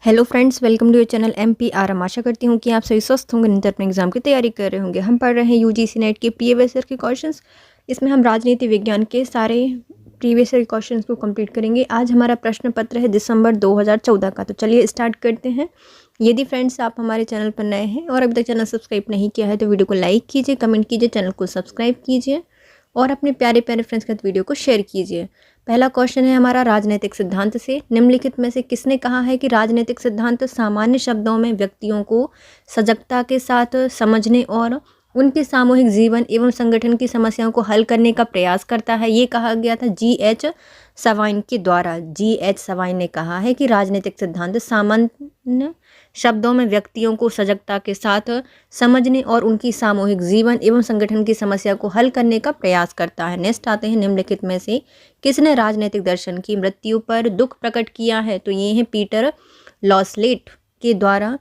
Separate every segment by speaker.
Speaker 1: Hello friends, welcome to your channel MPRM। आशा करती हूँ कि आप सभी स्वस्थ होंगे, नित्य अपने एग्जाम की तैयारी कर रहे होंगे। हम पढ़ रहे हैं UGC नेट के प्रीवियस ईयर के क्वेश्चंस। इसमें हम राजनीति विज्ञान के सारे प्रीवियस ईयर क्वेश्चंस को कंप्लीट करेंगे। आज हमारा प्रश्न पत्र है दिसंबर 2014 का। तो चलिए स्टार्ट करते हैं। यदि फ्रेंड्स आप हमारे चैनल पर नए हैं और अभी तक चैनल सब्सक्राइब नहीं किया है तो वीडियो को लाइक कीजिए, कमेंट कीजिए, चैनल को सब्सक्राइब कीजिए और अपने प्यारे प्यारे फ्रेंड्स के साथ वीडियो को शेयर कीजिए। पहला क्वेश्चन है हमारा राजनीतिक सिद्धांत से। निम्नलिखित में से किसने कहा है कि राजनीतिक सिद्धांत सामान्य शब्दों में व्यक्तियों को सजगता के साथ समझने और उनके सामूहिक जीवन एवं संगठन की समस्याओं को हल करने का प्रयास करता है। ये कहा गया था GH सवाइन के द्वारा। GH सवाइन ने कहा है कि राजनीतिक सिद्धांत सामान्य शब्दों में व्यक्तियों को सजगता के साथ समझने और उनकी सामूहिक जीवन एवं संगठन की समस्या को हल करने का प्रयास करता है। नेक्स्ट आते हैं, निम्नलिखित में से किसने राजनीतिक दर्शन की मृत्यु पर दुख प्रकट किया है? तो ये है पीटर लॉसलेट के द्वारा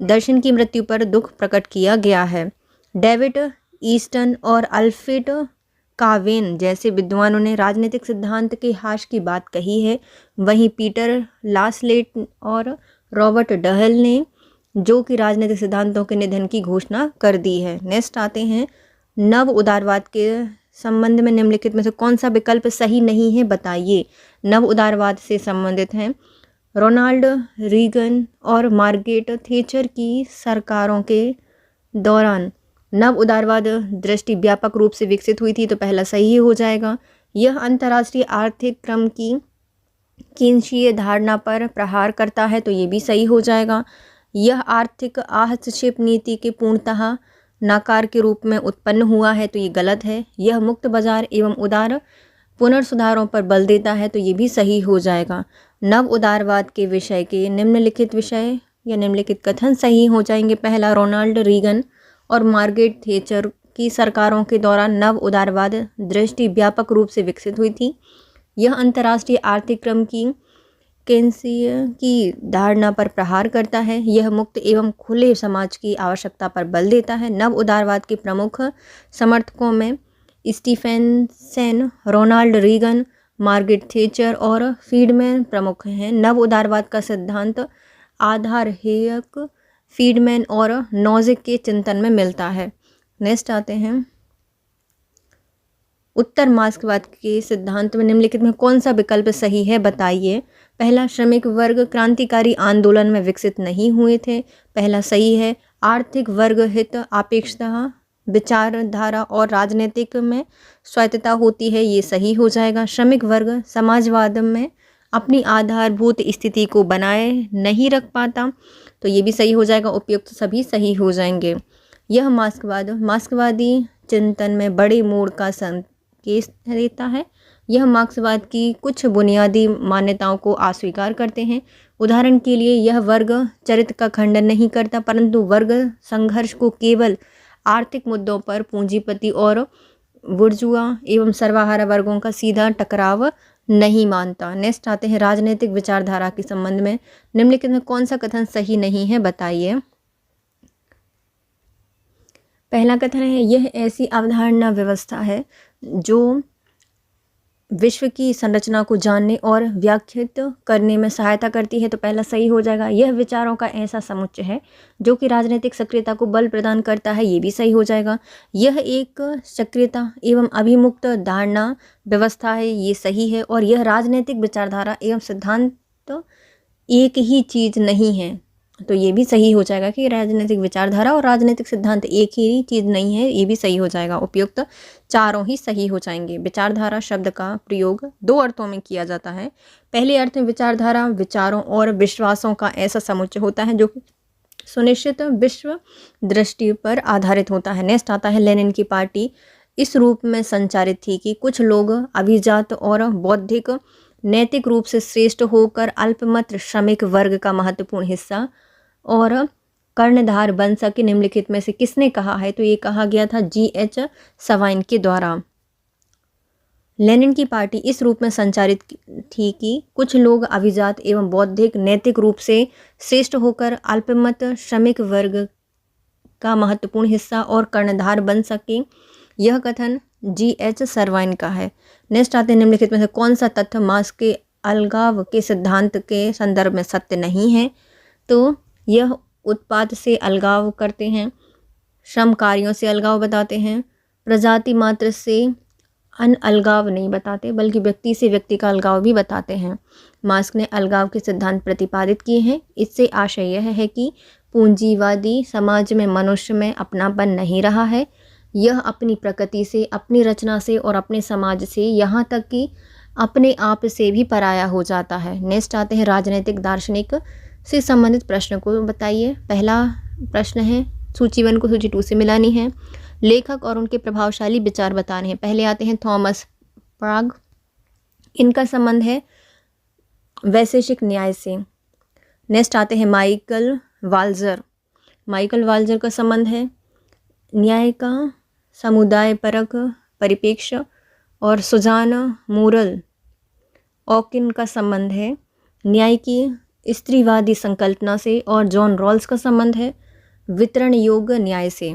Speaker 1: दर्शन की मृत्यु पर दुख प्रकट किया गया है। डेविड ईस्टन और अल्फ्रेड कावेन जैसे विद्वानों ने राजनीतिक सिद्धांत के हाश की बात कही है। वहीं पीटर लॉसलेट और रॉबर्ट डहल ने जो कि राजनीतिक सिद्धांतों के निधन की घोषणा कर दी है। नेक्स्ट आते हैं, नव उदारवाद के संबंध में निम्नलिखित में से कौन सा विकल्प सही नहीं है, बताइए। नव उदारवाद से संबंधित हैं रोनाल्ड रीगन और मार्गरेट थैचर की सरकारों के दौरान नव उदारवाद दृष्टि व्यापक रूप से विकसित हुई थी, तो पहला सही हो जाएगा। यह अंतर्राष्ट्रीय आर्थिक क्रम की कीनशीय धारणा पर प्रहार करता है, तो ये भी सही हो जाएगा। यह आर्थिक हस्तक्षेप नीति के पूर्णतः नाकार के रूप में उत्पन्न हुआ है, तो ये गलत है। यह मुक्त बाजार एवं उदार पुनर्सुधारों पर बल देता है, तो ये भी सही हो जाएगा। नव उदारवाद के विषय के निम्नलिखित विषय या निम्नलिखित कथन सही हो जाएंगे। पहला, रोनाल्ड रीगन और मार्गरेट थैचर की सरकारों के दौरान नव उदारवाद दृष्टि व्यापक रूप से विकसित हुई थी। यह अंतर्राष्ट्रीय आर्थिक क्रम की केंसीय की धारणा पर प्रहार करता है। यह मुक्त एवं खुले समाज की आवश्यकता पर बल देता है। नव उदारवाद के प्रमुख समर्थकों में स्टीफेनसन, रोनाल्ड रीगन, मार्गरेट थैचर और फ्रीडमैन प्रमुख हैं। नव उदारवाद का सिद्धांत आधार हेयक, फ्रीडमैन और नोजिक के चिंतन में मिलता है। नेक्स्ट आते हैं, उत्तर मार्क्सवाद के सिद्धांत में निम्नलिखित में कौन सा विकल्प सही है, बताइए। पहला, श्रमिक वर्ग क्रांतिकारी आंदोलन में विकसित नहीं हुए थे, पहला सही है। आर्थिक वर्ग हित अपेक्षातः विचारधारा और राजनीतिक में स्वायत्तता होती है, ये सही हो जाएगा। श्रमिक वर्ग समाजवाद में अपनी आधारभूत स्थिति को बनाए नहीं रख पाता, तो ये भी सही हो जाएगा। उपयुक्त सभी सही हो जाएंगे। यह मार्क्सवादी चिंतन में बड़े मोड़ का संकेत देता है। यह मार्क्सवाद की कुछ बुनियादी मान्यताओं को अस्वीकार करते हैं। उदाहरण के लिए, यह वर्ग चरित्र का खंडन नहीं करता, परंतु वर्ग संघर्ष को केवल आर्थिक मुद्दों पर पूंजीपति और बुर्जुआ एवं सर्वहारा वर्गों का सीधा टकराव नहीं मानता। नेक्स्ट आते हैं, राजनीतिक विचारधारा के संबंध में निम्नलिखित में कौन सा कथन सही नहीं है, बताइए। पहला कथन है, यह ऐसी अवधारणा व्यवस्था है जो विश्व की संरचना को जानने और व्याख्यात करने में सहायता करती है, तो पहला सही हो जाएगा। यह विचारों का ऐसा समुच्चय है जो कि राजनीतिक सक्रियता को बल प्रदान करता है, ये भी सही हो जाएगा। यह एक सक्रियता एवं अभिमुक्त धारणा व्यवस्था है, ये सही है। और यह राजनीतिक विचारधारा एवं सिद्धांत एक ही चीज़ नहीं है, तो ये भी सही हो जाएगा कि राजनीतिक विचारधारा और राजनीतिक सिद्धांत एक ही चीज़ नहीं है, ये भी सही हो जाएगा। उपयुक्त चारों ही सही हो जाएंगे। विचारधारा शब्द का प्रयोग दो अर्थों में किया जाता है। पहले अर्थ में विचारधारा विचारों और विश्वासों का ऐसा समुच्चय होता है जो सुनिश्चित विश्व दृष्टि पर आधारित होता है। नेक्स्ट आता है, लेनिन की पार्टी इस रूप में संचारित थी कि कुछ लोग अभिजात और बौद्धिक नैतिक रूप से श्रेष्ठ होकर अल्पमत श्रमिक वर्ग का महत्वपूर्ण हिस्सा और कर्णधार बन सके। निम्नलिखित में से किसने कहा है, तो ये कहा गया था GH सवाइन के द्वारा। लेनिन की पार्टी इस रूप में संचारित थी कि कुछ लोग अभिजात एवं बौद्धिक नैतिक रूप से श्रेष्ठ होकर अल्पमत श्रमिक वर्ग का महत्वपूर्ण हिस्सा और कर्णधार बन सके। यह कथन GH सवाइन का है। नेक्स्ट आते हैं, निम्नलिखित में से कौन सा तथ्य मार्क्स के अलगाव के सिद्धांत के संदर्भ में सत्य नहीं है, तो यह उत्पाद से अलगाव करते हैं, श्रम कार्यों से अलगाव बताते हैं, प्रजाति मात्र से अलगाव नहीं बताते बल्कि व्यक्ति से व्यक्ति का अलगाव भी बताते हैं। मार्क्स ने अलगाव के सिद्धांत प्रतिपादित किए हैं। इससे आशय यह है कि पूंजीवादी समाज में मनुष्य में अपनापन नहीं रहा है। यह अपनी प्रकृति से, अपनी रचना से और अपने समाज से, यहाँ तक कि अपने आप से भी पराया हो जाता है। नेक्स्ट आते हैं राजनीतिक दार्शनिक से संबंधित प्रश्न को बताइए। पहला प्रश्न है, सूची 1 को सूची 2 से मिलानी है। लेखक और उनके प्रभावशाली विचार बताने हैं। पहले आते हैं थॉमस प्राग, इनका संबंध है वैशेषिक न्याय से। नेक्स्ट आते हैं माइकल वाल्जर, माइकल वाल्जर का संबंध है न्याय का समुदाय परक परिप्रेक्ष्य। और सुजान मूरल ऑकिन का संबंध है न्याय की स्त्रीवादी संकल्पना से। और जॉन रॉल्स का संबंध है वितरण योग्य न्याय से।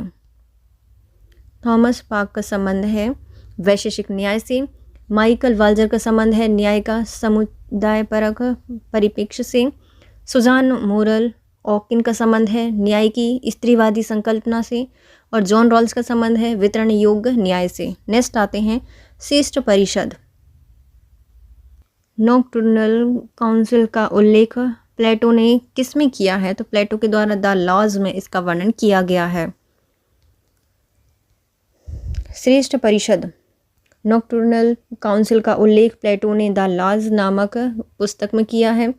Speaker 1: थॉमस पार्क का संबंध है वैशेषिक न्याय से। माइकल वाल्जर का संबंध है न्याय का समुदाय परक परिप्रेक्ष्य से। सुजान मूरल ऑकिन का संबंध है न्याय की स्त्रीवादी संकल्पना से। और जॉन रॉल्स का संबंध है वितरण योग्य न्याय से। नेक्स्ट आते हैं श्रेष्ठ परिषद। नॉक्टर्नल काउंसिल का उल्लेख प्लेटो ने किस में किया है? तो प्लेटो के द्वारा द लॉज में इसका वर्णन किया गया है। श्रेष्ठ परिषद नॉक्टर्नल काउंसिल का उल्लेख प्लेटो ने द लॉज नामक पुस्तक में किया है।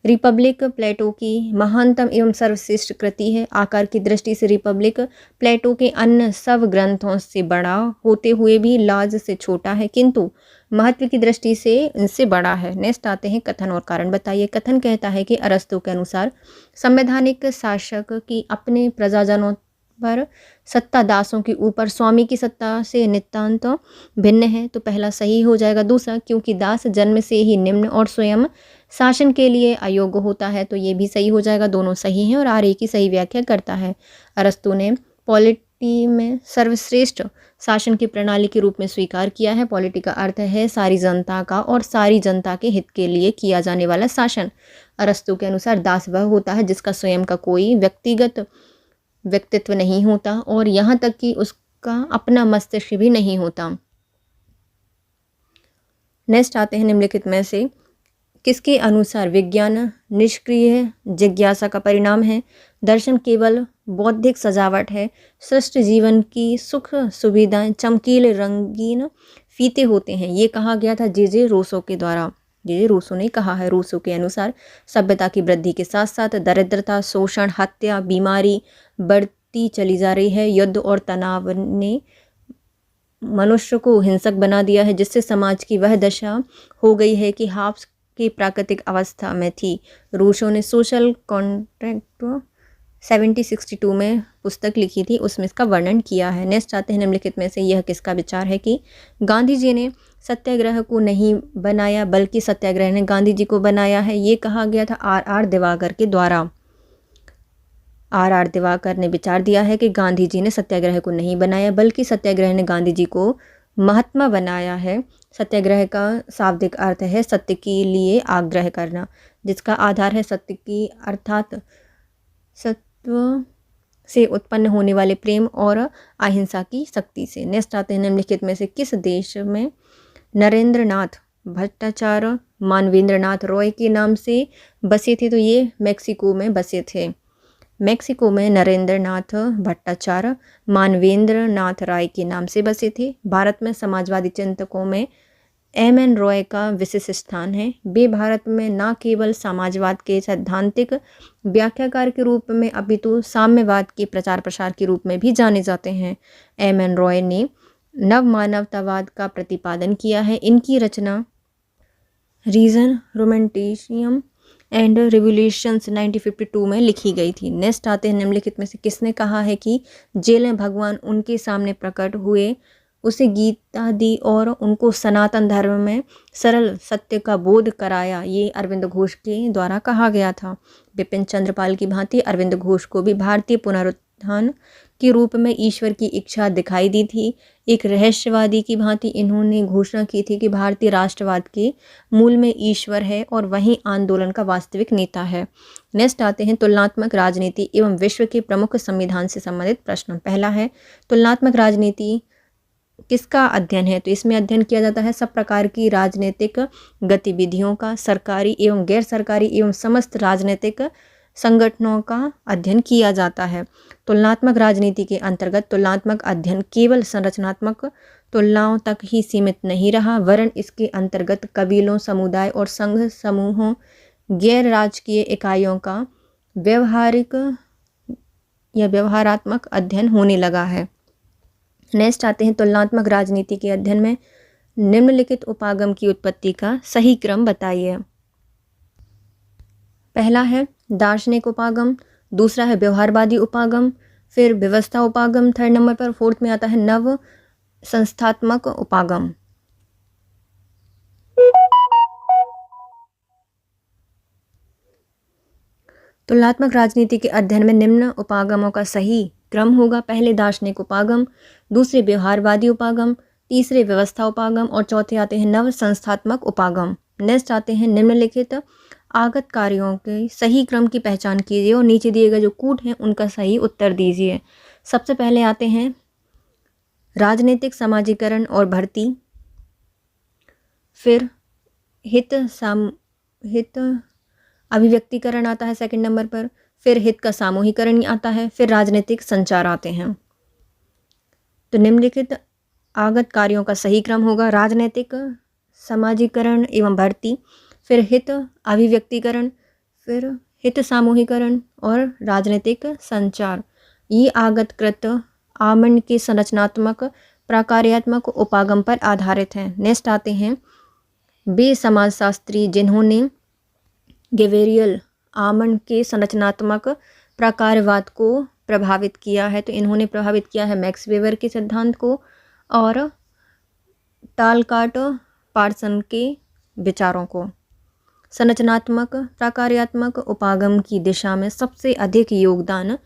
Speaker 1: रिपब्लिक प्लेटो की महानतम एवं सर्वश्रेष्ठ कृति है। आकार की दृष्टि से रिपब्लिक प्लेटो के अन्य सब ग्रंथों से बड़ा होते हुए भी लॉज से छोटा है, किंतु महत्व की दृष्टि से इनसे बड़ा है। नेक्स्ट आते हैं कथन और कारण बताइए। कथन कहता है कि अरस्तु के अनुसार संवैधानिक शासक की अपने प्रजाजनों पर सत्ता दासों के ऊपर स्वामी की सत्ता से नितांत भिन्न है, तो पहला सही हो जाएगा। दूसरा, क्योंकि दास जन्म से ही निम्न और स्वयं शासन के लिए अयोग्य होता है, तो ये भी सही हो जाएगा। दोनों सही हैं और आर की सही व्याख्या करता है। अरस्तु ने पॉलिटी में सर्वश्रेष्ठ शासन की प्रणाली के रूप में स्वीकार किया है। पॉलिटी का अर्थ है सारी जनता का और सारी जनता के हित के लिए किया जाने वाला शासन। अरस्तु के अनुसार दास वह होता है जिसका स्वयं का कोई व्यक्तिगत व्यक्तित्व नहीं होता और यहाँ तक कि उसका अपना मस्तिष्क भी नहीं होता। नेक्स्ट आते हैं निम्नलिखित में से किसके अनुसार विज्ञान निष्क्रिय जिज्ञासा का परिणाम है? दर्शन केवल बौद्धिक सजावट है। सृष्टि जीवन की सुख सुविधाएं चमकीले रंगीन फीते होते हैं। ये कहा गया था जे रूसो के द्वारा। जे रूसो ने कहा है। रूसो के अनुसार सभ्यता की वृद्धि के साथ साथ दरिद्रता, शोषण, हत्या, बीमारी बढ़ती चली जा रही है। युद्ध और तनाव ने मनुष्य को हिंसक बना दिया है, जिससे समाज की वह दशा हो गई है कि हाफ्स की प्राकृतिक अवस्था में थी। रूसो ने सोशल कॉन्ट्रैक्ट 1762 में पुस्तक लिखी थी, उसमें इसका वर्णन किया है। नेक्स्ट आते हैं निम्नलिखित में से यह किसका विचार है कि गांधी जी ने सत्याग्रह को नहीं बनाया बल्कि सत्याग्रह ने गांधी जी को बनाया है। ये कहा गया था आर दिवाकर के द्वारा। आर दिवाकर ने विचार दिया है कि गांधी जी ने सत्याग्रह को नहीं बनाया बल्कि सत्याग्रह ने गांधी जी को महात्मा बनाया है। सत्याग्रह का शाब्दिक अर्थ है सत्य के लिए आग्रह करना, जिसका आधार है सत्य की अर्थात सत्व से उत्पन्न होने वाले प्रेम और अहिंसा की शक्ति से। नेक्स्ट आते हैं निम्नलिखित में से किस देश में नरेंद्रनाथ भट्टाचार्य मानवेंद्रनाथ रॉय के नाम से बसे थे? तो ये मैक्सिको में बसे थे। मैक्सिको में नरेंद्रनाथ भट्टाचार्य मानवेंद्रनाथ राय के नाम से बसे थे। भारत में समाजवादी चिंतकों में एम.एन. रॉय का विशेष स्थान है। वे भारत में न केवल समाजवाद के सैद्धांतिक व्याख्याकार के रूप में अपितु साम्यवाद के प्रचार प्रसार के रूप में भी जाने जाते हैं। एम.एन. रॉय ने नव मानवतावाद का प्रतिपादन किया है। इनकी रचना रीजन रोमांटिसिज्म एंड रिवोल्यूशंस 1952 में लिखी गई थी। नेक्स्ट आते हैं निम्नलिखित में से किसने कहा है कि जेल में भगवान उनके सामने प्रकट हुए, उसे गीता दी और उनको सनातन धर्म में सरल सत्य का बोध कराया? ये अरविंद घोष के द्वारा कहा गया था। बिपिन चंद्रपाल की भांति अरविंद घोष को भी भारतीय संविधान के रूप में ईश्वर की इच्छा दिखाई दी थी। एक रहस्यवादी की भांति इन्होंने घोषणा की थी कि भारतीय राष्ट्रवाद के मूल में ईश्वर है और वही आंदोलन का वास्तविक नेता है। नेक्स्ट आते हैं तुलनात्मक राजनीति एवं विश्व के प्रमुख संविधान से संबंधित प्रश्न। पहला है तुलनात्मक राजनीति किसका अध्ययन है? तो इसमें अध्ययन किया जाता है सब प्रकार की राजनीतिक गतिविधियों का, सरकारी एवं गैर सरकारी एवं समस्त राजनीतिक संगठनों का अध्ययन किया जाता है। तुलनात्मक राजनीति के अंतर्गत तुलनात्मक अध्ययन केवल संरचनात्मक तुलनाओं तक ही सीमित नहीं रहा, वरन इसके अंतर्गत कबीलों, समुदाय और संघ समूहों, गैर राजकीय इकाइयों का व्यवहारिक या व्यवहारात्मक अध्ययन होने लगा है। नेक्स्ट आते हैं तुलनात्मक राजनीति के अध्ययन में निम्नलिखित उपागम की उत्पत्ति का सही क्रम बताइए। पहला है दार्शनिक उपागम, दूसरा है व्यवहारवादी उपागम, फिर व्यवस्था उपागम थर्ड नंबर पर, फोर्थ में आता है नव संस्थात्मक उपागम। तुलनात्मक राजनीति के अध्ययन में निम्न उपागमों का सही क्रम होगा। पहले दार्शनिक उपागम, दूसरे व्यवहारवादी उपागम, तीसरे व्यवस्था उपागम और चौथे आते हैं नव संस्थात्मक उपागम। नेक्स्ट आते हैं निम्नलिखित आगत कार्यों के सही क्रम की पहचान कीजिए और नीचे दिए गए जो कूट हैं उनका सही उत्तर दीजिए। सबसे पहले आते हैं राजनीतिक समाजीकरण और भर्ती, फिर हित अभिव्यक्तिकरण आता है सेकंड नंबर पर, फिर हित का सामूहिकरण आता है, फिर राजनीतिक संचार आते हैं। तो निम्नलिखित आगत कार्यों का सही क्रम होगा राजनीतिक समाजीकरण एवं भर्ती, फिर हित अभिव्यक्तिकरण, फिर हित सामूहिकरण और राजनीतिक संचार। ये आगतकृत आमंड के संरचनात्मक प्रकार्यात्मक उपागम पर आधारित हैं। नेक्स्ट आते हैं वे समाजशास्त्री जिन्होंने गेवेरियल आमंड के संरचनात्मक प्रकारवाद को प्रभावित किया है। तो इन्होंने प्रभावित किया है मैक्स वेबर के सिद्धांत को और टालकाट पार्सन के विचारों को। संरचनात्मक प्रकार्यात्मक उपागम की दिशा में सबसे अधिक योगदान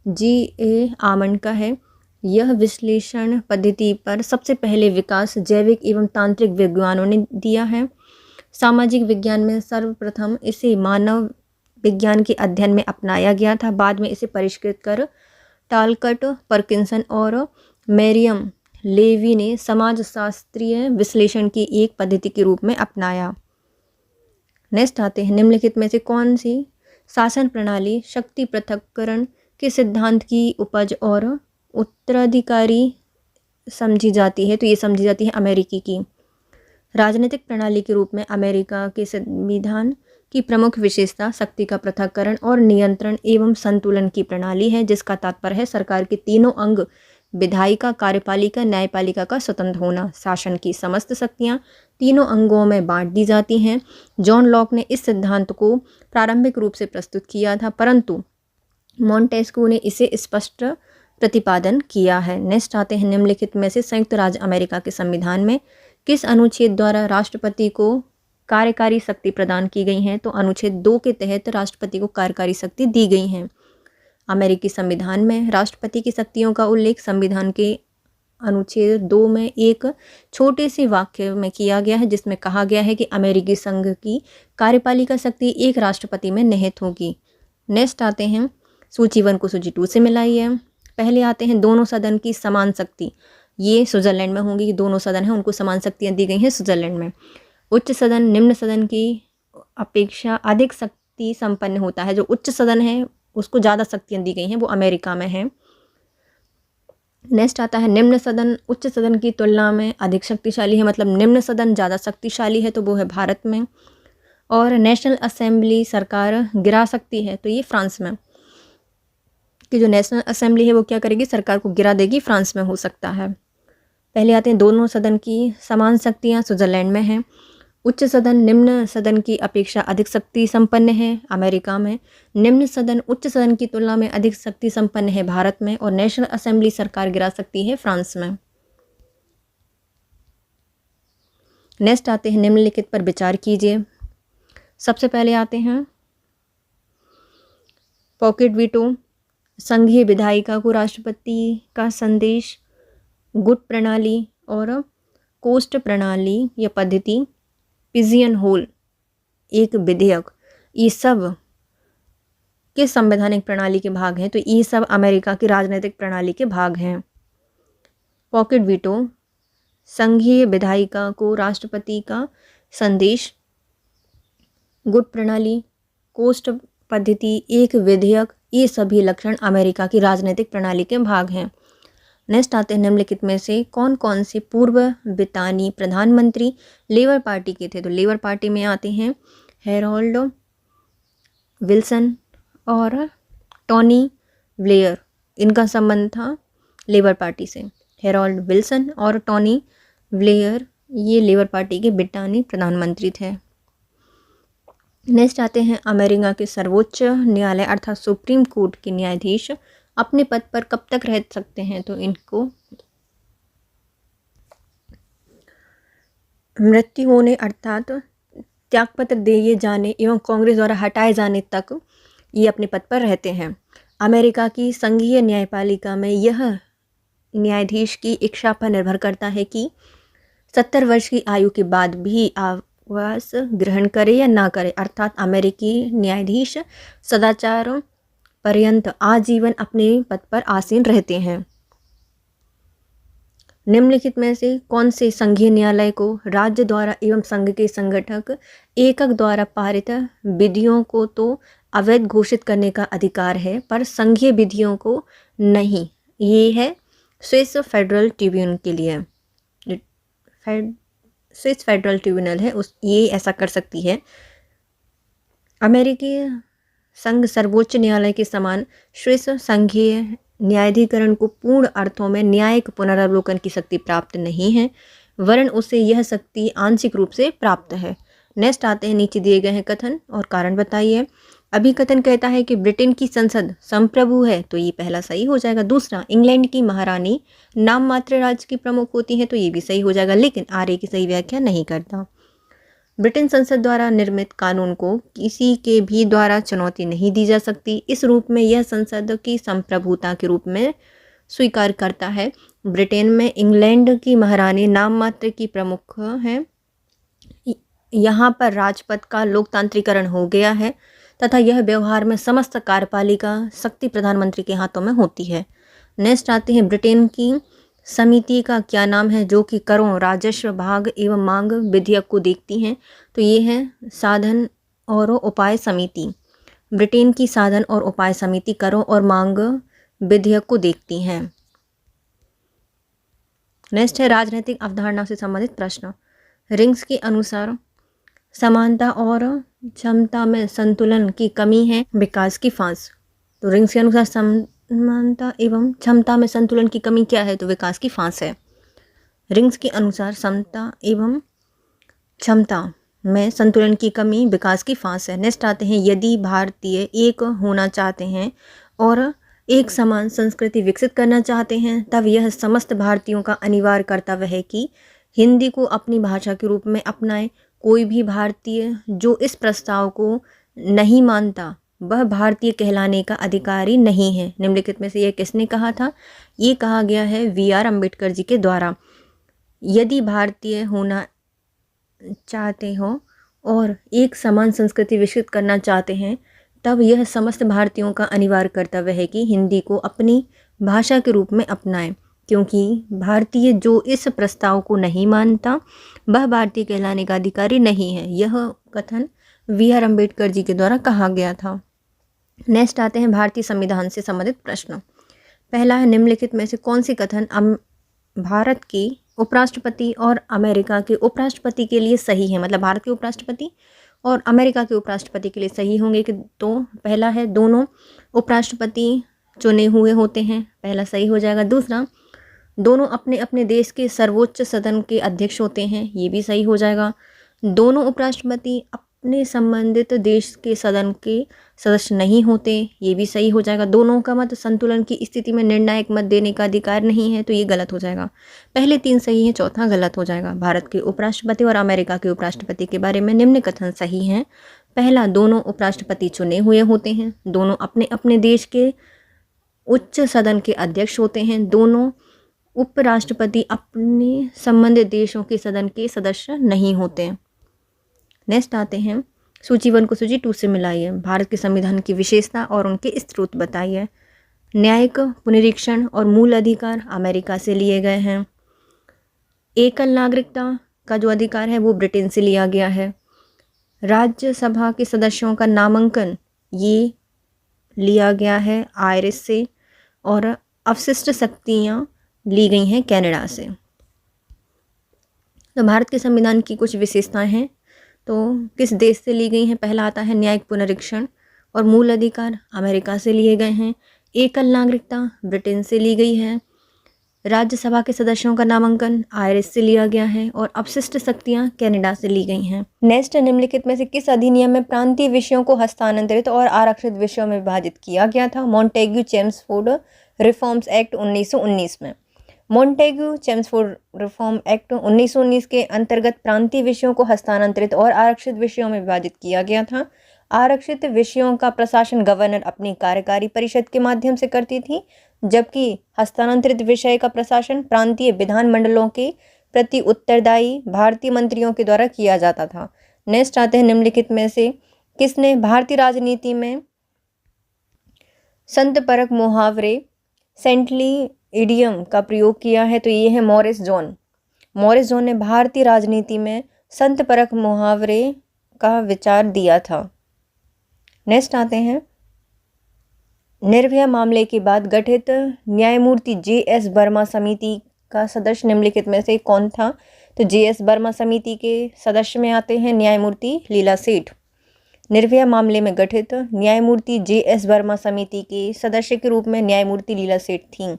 Speaker 1: G.A. आमंड का है। यह विश्लेषण पद्धति पर सबसे पहले विकास जैविक एवं तांत्रिक विद्वानों ने दिया है। सामाजिक विज्ञान में सर्वप्रथम इसे मानव विज्ञान के अध्ययन में अपनाया गया था। बाद में इसे परिष्कृत कर टालकट, पर्किंसन और मैरियम लेवी ने समाजशास्त्रीय विश्लेषण की एक पद्धति के रूप में अपनाया। नेक्स्ट आते हैं निम्नलिखित में से कौन सी शासन प्रणाली शक्ति पृथक्करण के सिद्धांत की उपज और उत्तराधिकारी समझी जाती है? तो ये समझी जाती है अमेरिकी की। राजनीतिक प्रणाली के रूप में अमेरिका के संविधान की प्रमुख विशेषता शक्ति का पृथक्करण और नियंत्रण एवं संतुलन की प्रणाली है, जिसका तात्पर्य है सरकार के तीनों अंग विधायिका, कार्यपालिका, न्यायपालिका का स्वतंत्र होना। शासन की समस्त शक्तियां तीनों अंगों में बांट दी जाती हैं। जॉन लॉक ने इस सिद्धांत को प्रारंभिक रूप से प्रस्तुत किया था, परंतु मॉन्टेस्क्यू ने इसे स्पष्ट प्रतिपादन किया है। नेक्स्ट आते हैं निम्नलिखित में से संयुक्त राज्य अमेरिका के संविधान में किस अनुच्छेद द्वारा राष्ट्रपति को कार्यकारी शक्ति प्रदान की गई है? तो अनुच्छेद 2 के तहत राष्ट्रपति को कार्यकारी शक्ति दी गई है। अमेरिकी संविधान में राष्ट्रपति की शक्तियों का उल्लेख संविधान के अनुच्छेद 2 में एक छोटे से वाक्य में किया गया है, जिसमें कहा गया है कि अमेरिकी संघ की कार्यपालिका शक्ति एक राष्ट्रपति में निहित होगी। नेक्स्ट आते हैं सूची 1 को सूची 2 से मिलाइए। पहले आते हैं दोनों सदन की समान शक्ति। ये स्विट्जरलैंड में होंगी कि दोनों सदन हैं उनको समान शक्तियाँ दी गई हैं स्विट्जरलैंड में। उच्च सदन निम्न सदन की अपेक्षा अधिक शक्ति संपन्न होता है। जो उच्च सदन है उसको ज़्यादा शक्तियाँ दी गई हैं, वो अमेरिका में है। नेक्स्ट आता है निम्न सदन उच्च सदन की तुलना में अधिक शक्तिशाली है, मतलब निम्न सदन ज़्यादा शक्तिशाली है, तो वो है भारत में। और नेशनल असेंबली सरकार गिरा सकती है, तो ये फ्रांस में कि जो नेशनल असेंबली है वो क्या करेगी, सरकार को गिरा देगी, फ्रांस में हो सकता है। पहले आते हैं दोनों सदन की समान शक्तियाँ स्विट्जरलैंड में हैं। उच्च सदन निम्न सदन की अपेक्षा अधिक शक्ति संपन्न है, अमेरिका में। निम्न सदन उच्च सदन की तुलना में अधिक शक्ति संपन्न है, भारत में। और नेशनल असेंबली सरकार गिरा सकती है, फ्रांस में। नेक्स्ट आते हैं निम्नलिखित पर विचार कीजिए। सबसे पहले आते हैं पॉकेट वीटो संघीय विधायिका को राष्ट्रपति का संदेश, गुट प्रणाली और कोष्ठ प्रणाली या पद्धति, पिजियन होल एक विधेयक, ये सब किस संवैधानिक प्रणाली के भाग हैं? तो ये सब अमेरिका की राजनीतिक प्रणाली के भाग हैं। पॉकेट वीटो, संघीय विधायिका को राष्ट्रपति का संदेश, गुट प्रणाली, कोष्ठ पद्धति, एक विधेयक, ये सभी लक्षण अमेरिका की राजनीतिक प्रणाली के भाग हैं। नेक्स्ट आते हैं निम्नलिखित में से कौन कौन से पूर्व ब्रितानी प्रधानमंत्री लेबर पार्टी के थे? तो लेबर पार्टी में आते हैं हैरोल्ड विल्सन और टोनी ब्लेयर, इनका संबंध था लेबर पार्टी से। हैरोल्ड विल्सन और टोनी ब्लेयर ये लेबर पार्टी के ब्रिटानी प्रधानमंत्री थे। नेक्स्ट आते हैं अमेरिका के सर्वोच्च न्यायालय अर्थात सुप्रीम कोर्ट के न्यायाधीश अपने पद पर कब तक रह सकते हैं? तो इनको मृत्यु होने अर्थात त्यागपत्र दिए जाने एवं कांग्रेस द्वारा हटाए जाने तक ये अपने पद पर रहते हैं। अमेरिका की संघीय न्यायपालिका में यह न्यायाधीश की इच्छा पर निर्भर करता है कि 70 वर्ष की आयु के बाद भी आवास ग्रहण करे या ना करे, अर्थात अमेरिकी न्यायाधीश सदाचार पर्यंत आजीवन अपने पद पर आसीन रहते हैं। निम्नलिखित में से कौन से संघीय न्यायालय को राज्य द्वारा एवं संघ के संगठक एकक द्वारा पारित विधियों को तो अवैध घोषित करने का अधिकार है पर संघीय विधियों को नहीं? ये है स्विस फेडरल ट्रिब्यूनल के लिए। स्विस फेडरल ट्रिब्यूनल है ये ऐसा कर सकती है। अमेरिकी संघ सर्वोच्च न्यायालय के समान स्विस संघीय न्यायाधिकरण को पूर्ण अर्थों में न्यायिक पुनरावलोकन की शक्ति प्राप्त नहीं है, वरन उसे यह शक्ति आंशिक रूप से प्राप्त है। नेक्स्ट आते हैं नीचे दिए गए हैं कथन और कारण बताइए। अभिकथन कहता है कि ब्रिटेन की संसद संप्रभु है, तो ये पहला सही हो जाएगा। दूसरा, इंग्लैंड की महारानी नाम मात्र राज्य की प्रमुख होती है, तो ये भी सही हो जाएगा, लेकिन आर्य की सही व्याख्या नहीं करता। ब्रिटेन संसद द्वारा निर्मित कानून को किसी के भी द्वारा चुनौती नहीं दी जा सकती, इस रूप में यह संसद की संप्रभुता के रूप में स्वीकार करता है। ब्रिटेन में इंग्लैंड की महारानी नाम मात्र की प्रमुख है। यहाँ पर राजपद का लोकतांत्रिकरण हो गया है तथा यह व्यवहार में समस्त कार्यपालिका शक्ति प्रधानमंत्री के हाथों में होती है। नेक्स्ट आते हैं ब्रिटेन की समिति का क्या नाम है जो कि करों, राजस्व, भाग एवं मांग विधेयक को देखती हैं? तो ये है साधन और उपाय समिति। ब्रिटेन की साधन और उपाय समिति करों और मांग विधेयक को देखती हैं। नेक्स्ट है राजनीतिक अवधारणा से संबंधित प्रश्न। रिंग्स के अनुसार समानता और क्षमता में संतुलन की कमी है विकास की फांस। तो रिंग्स के अनुसार समानता एवं क्षमता में संतुलन की कमी क्या है? तो विकास की फांस है। रिंग्स के अनुसार समता एवं क्षमता में संतुलन की कमी विकास की फांस है। नेक्स्ट आते हैं यदि भारतीय एक होना चाहते हैं और एक समान संस्कृति विकसित करना चाहते हैं तब यह समस्त भारतीयों का अनिवार्य कर्तव्य है कि हिंदी को अपनी भाषा के रूप में अपनाएं। कोई भी भारतीय जो इस प्रस्ताव को नहीं मानता वह भारतीय कहलाने का अधिकारी नहीं है। निम्नलिखित में से यह किसने कहा था? ये कहा गया है वी.आर. अम्बेडकर जी के द्वारा। यदि भारतीय होना चाहते हो और एक समान संस्कृति विकसित करना चाहते हैं तब यह समस्त भारतीयों का अनिवार्य कर्तव्य है कि हिंदी को अपनी भाषा के रूप में अपनाएं, क्योंकि भारतीय जो इस प्रस्ताव को नहीं मानता वह भारतीय कहलाने का अधिकारी नहीं है। यह कथन वी.आर. अम्बेडकर जी के द्वारा कहा गया था। नेक्स्ट आते हैं भारतीय संविधान से संबंधित प्रश्न। पहला है निम्नलिखित में से कौन सी कथन भारत के उपराष्ट्रपति और अमेरिका के उपराष्ट्रपति के लिए सही है? मतलब भारत के उपराष्ट्रपति और अमेरिका के उपराष्ट्रपति के लिए सही होंगे कि तो पहला है दोनों उपराष्ट्रपति चुने हुए होते हैं, पहला सही हो जाएगा। दूसरा, दोनों अपने अपने देश के सर्वोच्च सदन के अध्यक्ष होते हैं, ये भी सही हो जाएगा। दोनों उपराष्ट्रपति अपने संबंधित देश के सदन के सदस्य नहीं होते, ये भी सही हो जाएगा। दोनों का मत संतुलन की स्थिति में निर्णायक मत देने का अधिकार नहीं है, तो ये गलत हो जाएगा। पहले 3 सही हैं, चौथा गलत हो जाएगा। भारत के उपराष्ट्रपति और अमेरिका के उपराष्ट्रपति के बारे में निम्न कथन सही हैं। पहला, दोनों उपराष्ट्रपति चुने हुए होते हैं, दोनों अपने अपने देश के उच्च सदन के अध्यक्ष होते हैं। दोनों उपराष्ट्रपति अपने संबंधित देशों के सदन के सदस्य नहीं होते। नेक्स्ट आते हैं, सूची 1 को सूची 2 से मिलाइए। भारत के संविधान की विशेषता और उनके स्रोत बताइए। न्यायिक पुनरीक्षण और मूल अधिकार अमेरिका से लिए गए हैं। एकल नागरिकता का जो अधिकार है वो ब्रिटेन से लिया गया है। राज्यसभा के सदस्यों का नामांकन ये लिया गया है आयरिश से, और अवशिष्ट शक्तियाँ ली गई हैं कनाडा से। तो भारत के संविधान की कुछ विशेषताएं हैं, तो किस देश से ली गई हैं? पहला आता है न्यायिक पुनरीक्षण और मूल अधिकार अमेरिका से लिए गए हैं। एकल नागरिकता ब्रिटेन से ली गई है। राज्यसभा के सदस्यों का नामांकन आयरिश से लिया गया है और अवशिष्ट शक्तियां कनाडा से ली गई हैं। नेक्स्ट, निम्नलिखित में से किस अधिनियम में प्रांतीय विषयों को हस्तांतरित और आरक्षित विषयों में विभाजित किया गया था? मॉन्टेग्यू चेम्सफोर्ड रिफॉर्म्स एक्ट 1919 में। मॉन्टेग्यू चेम्सफोर्ड रिफॉर्म एक्ट 1919 के अंतर्गत प्रांतीय विषयों को हस्तांतरित और आरक्षित विषयों में विभाजित किया गया था। आरक्षित विषयों का प्रशासन गवर्नर अपनी कार्यकारी परिषद के माध्यम से करती थी, जबकि हस्तांतरित विषय का प्रशासन प्रांतीय विधानमंडलों के प्रति उत्तरदायी भारतीय मंत्रियों के द्वारा किया जाता था। नेक्स्ट आते हैं, निम्नलिखित में से किसने भारतीय राजनीति में संतपरक मुहावरे सेंटली इडियम का प्रयोग किया है? तो ये है मॉरिस जॉन। मॉरिस जॉन ने भारतीय राजनीति में संतपरक मुहावरे का विचार दिया था। नेक्स्ट आते हैं, निर्भया मामले के बाद गठित न्यायमूर्ति जे.एस. वर्मा समिति का सदस्य निम्नलिखित में से कौन था? तो जे.एस. वर्मा समिति के सदस्य में आते हैं न्यायमूर्ति लीला सेठ। निर्भया मामले में गठित न्यायमूर्ति जे.एस. वर्मा समिति के सदस्य के रूप में न्यायमूर्ति लीला सेठ थीं।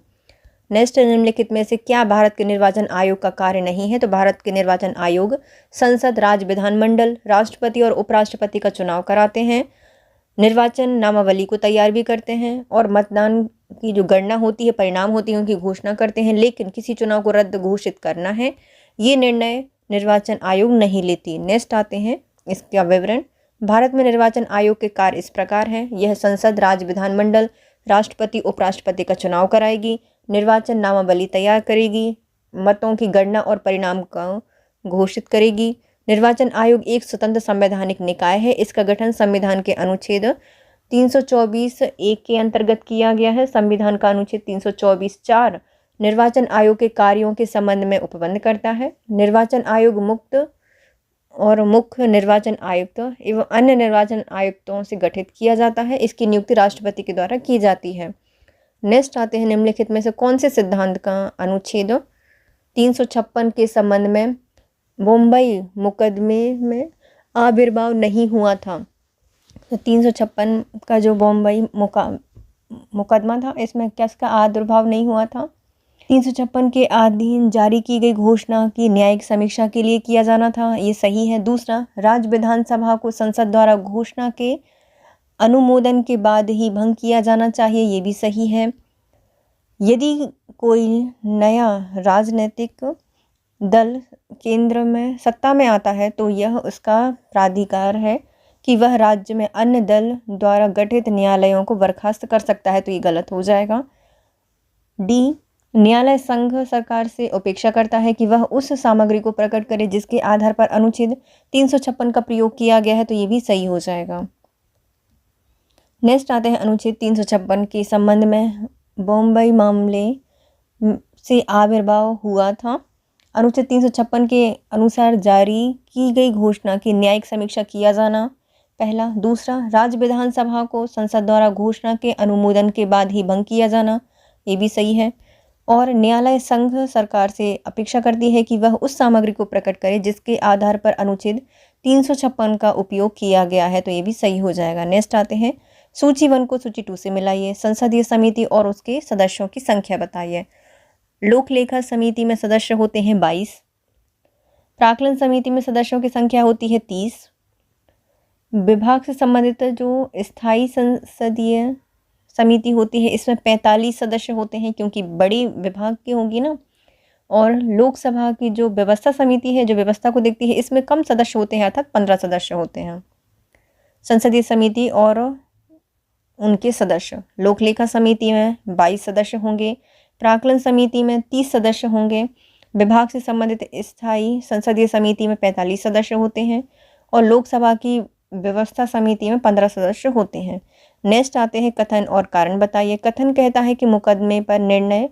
Speaker 1: नेक्स्ट, निम्नलिखित में से क्या भारत के निर्वाचन आयोग का कार्य नहीं है? तो भारत के निर्वाचन आयोग संसद, राज्य विधानमंडल, राष्ट्रपति और उपराष्ट्रपति का चुनाव कराते हैं, निर्वाचन नामावली को तैयार भी करते हैं और मतदान की जो गणना होती है, परिणाम होती है, उनकी घोषणा करते हैं। लेकिन किसी चुनाव को रद्द घोषित करना है, ये निर्णय निर्वाचन आयोग नहीं लेती। नेक्स्ट आते हैं इसका विवरण। भारत में निर्वाचन आयोग के कार्य इस प्रकार हैं। यह संसद, राज्य विधानमंडल, राष्ट्रपति, उपराष्ट्रपति का चुनाव कराएगी, निर्वाचन नामावली तैयार करेगी, मतों की गणना और परिणाम को घोषित करेगी। निर्वाचन आयोग एक स्वतंत्र संवैधानिक निकाय है। इसका गठन संविधान के अनुच्छेद 324(1) के अंतर्गत किया गया है। संविधान का अनुच्छेद 324(4) निर्वाचन आयोग के कार्यों के संबंध में उपबंध करता है। निर्वाचन आयोग मुक्त और मुख्य निर्वाचन आयुक्त एवं अन्य निर्वाचन आयुक्तों से गठित किया जाता है। इसकी नियुक्ति राष्ट्रपति के द्वारा की जाती है। नेक्स्ट आते हैं, निम्नलिखित में से कौन से सिद्धांत का अनुच्छेद 356 के संबंध में बम्बई मुकदमे में आविर्भाव नहीं हुआ था? तो 356 का जो बम्बई मुकदमा था, इसमें किसका आविर्भाव नहीं हुआ था? 356 के अधीन जारी की गई घोषणा की न्यायिक समीक्षा के लिए किया जाना था, ये सही है। दूसरा, राज्य विधानसभा को संसद द्वारा घोषणा के अनुमोदन के बाद ही भंग किया जाना चाहिए, ये भी सही है। यदि कोई नया राजनीतिक दल केंद्र में सत्ता में आता है तो यह उसका प्राधिकार है कि वह राज्य में अन्य दल द्वारा गठित न्यायालयों को बर्खास्त कर सकता है, तो ये गलत हो जाएगा। डी, न्यायालय संघ सरकार से अपेक्षा करता है कि वह उस सामग्री को प्रकट करे जिसके आधार पर अनुच्छेद 356 का प्रयोग किया गया है, तो ये भी सही हो जाएगा। नेक्स्ट आते हैं, अनुच्छेद 356 के संबंध में बम्बई मामले से आविर्भाव हुआ था। अनुच्छेद 356 के अनुसार जारी की गई घोषणा की न्यायिक समीक्षा किया जाना, पहला। दूसरा, राज्य विधानसभा को संसद द्वारा घोषणा के अनुमोदन के बाद ही भंग किया जाना, ये भी सही है। और न्यायालय संघ सरकार से अपेक्षा करती है कि वह उस सामग्री को प्रकट करे जिसके आधार पर अनुच्छेद 356 का उपयोग किया गया है, तो ये भी सही हो जाएगा। नेक्स्ट आते हैं, सूची 1 को सूची 2 से मिलाइए। संसदीय समिति और उसके सदस्यों की संख्या बताइए। लोक लेखा समिति में सदस्य होते हैं 22। प्राक्कलन समिति में सदस्यों की संख्या होती है 30। विभाग से संबंधित जो स्थायी संसदीय समिति होती है, इसमें 45 सदस्य होते हैं, क्योंकि बड़ी विभाग की होगी ना। और लोकसभा की जो व्यवस्था समिति है, जो व्यवस्था को देखती है, इसमें कम सदस्य होते हैं, अर्थात 15 सदस्य होते हैं। संसदीय समिति और उनके सदस्य। लोकलेखा समिति में 22 सदस्य होंगे। प्राक्कलन समिति में 30 सदस्य होंगे। विभाग से संबंधित स्थायी संसदीय समिति में 45 सदस्य होते हैं और लोकसभा की व्यवस्था समिति में 15 सदस्य होते हैं। नेक्स्ट आते हैं कथन और कारण बताइए। कथन कहता है कि मुकदमे पर निर्णय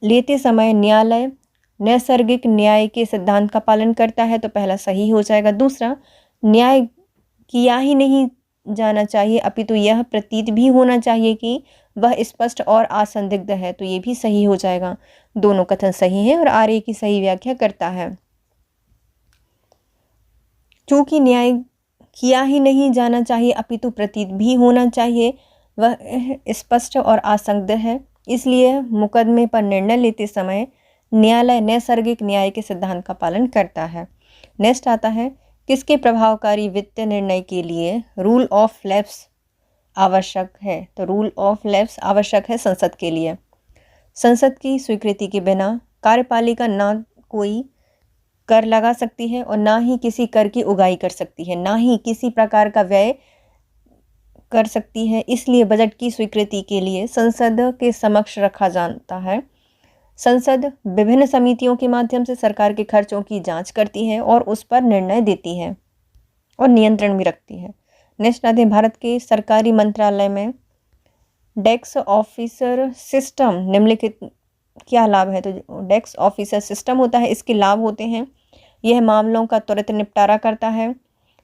Speaker 1: लेते समय न्यायालय नैसर्गिक न्याय के सिद्धांत का पालन करता है, तो पहला सही हो जाएगा। दूसरा, न्याय किया ही नहीं जाना चाहिए अपितु यह प्रतीत भी होना चाहिए कि वह स्पष्ट और असंदिग्ध है, तो ये भी सही हो जाएगा। दोनों कथन सही हैं और आर्य की सही व्याख्या करता है। चूंकि न्याय किया ही नहीं जाना चाहिए अपितु प्रतीत भी होना चाहिए, वह स्पष्ट और असंदिग्ध है, इसलिए मुकदमे पर निर्णय लेते समय न्यायालय नैसर्गिक न्याय के सिद्धांत का पालन करता है। नेक्स्ट आता है किसके प्रभावकारी वित्तीय निर्णय के लिए रूल ऑफ लैप्स आवश्यक है, तो रूल ऑफ लैप्स आवश्यक है संसद के लिए। संसद की स्वीकृति के बिना कार्यपालिका ना कोई कर लगा सकती है और ना ही किसी कर की उगाही कर सकती है, ना ही किसी प्रकार का व्यय कर सकती है। इसलिए बजट की स्वीकृति के लिए संसद के समक्ष रखा जाता है। संसद विभिन्न समितियों के माध्यम से सरकार के खर्चों की जांच करती है और उस पर निर्णय देती है और नियंत्रण भी रखती है। नेक्स्ट आते हैं भारत के सरकारी मंत्रालय में डेस्क ऑफिसर सिस्टम निम्नलिखित क्या लाभ है, तो डेस्क ऑफिसर सिस्टम होता है, इसके लाभ होते हैं। यह मामलों का त्वरित निपटारा करता है,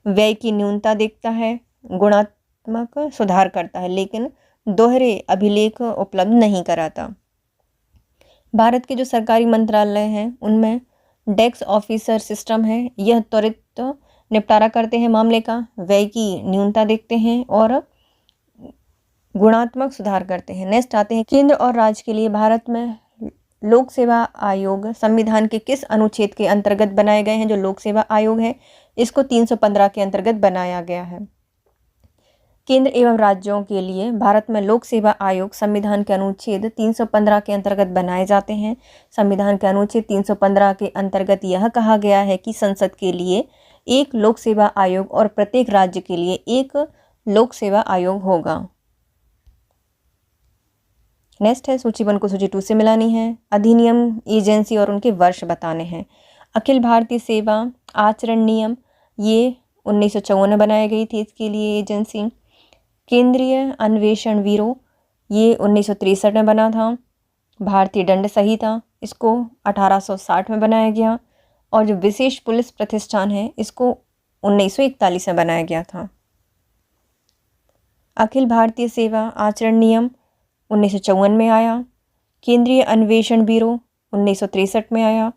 Speaker 1: व्यय की न्यूनता देखता है, गुणात्मक सुधार करता है, लेकिन दोहरे अभिलेख उपलब्ध नहीं कराता। भारत के जो सरकारी मंत्रालय हैं उनमें डेस्क ऑफिसर सिस्टम है, यह त्वरित निपटारा करते हैं मामले का, व्यय की न्यूनता देखते हैं और गुणात्मक सुधार करते हैं। नेक्स्ट आते हैं केंद्र और राज्य के लिए भारत में लोक सेवा आयोग संविधान के किस अनुच्छेद के अंतर्गत बनाए गए हैं। जो लोक सेवा आयोग है इसको 315 के अंतर्गत बनाया गया है। केंद्र एवं राज्यों के लिए भारत में लोक सेवा आयोग संविधान के अनुच्छेद 315 के अंतर्गत बनाए जाते हैं। संविधान के अनुच्छेद 315 के अंतर्गत यह कहा गया है कि संसद के लिए एक लोक सेवा आयोग और प्रत्येक राज्य के लिए एक लोक सेवा आयोग होगा। नेक्स्ट है सूची 1 को सूची 2 से मिलानी है। अधिनियम, एजेंसी और उनके वर्ष बताने हैं। अखिल भारतीय सेवा आचरण नियम ये 1954 में बनाई गई थी, इसके लिए एजेंसी। केंद्रीय अन्वेषण ब्यूरो ये 1963 में बना था। भारतीय दंड संहिता इसको 1860 में बनाया गया और जो विशेष पुलिस प्रतिष्ठान है इसको 1941 में बनाया गया था। अखिल भारतीय सेवा आचरण नियम 1954 में आया। केंद्रीय अन्वेषण ब्यूरो 1963 में आया।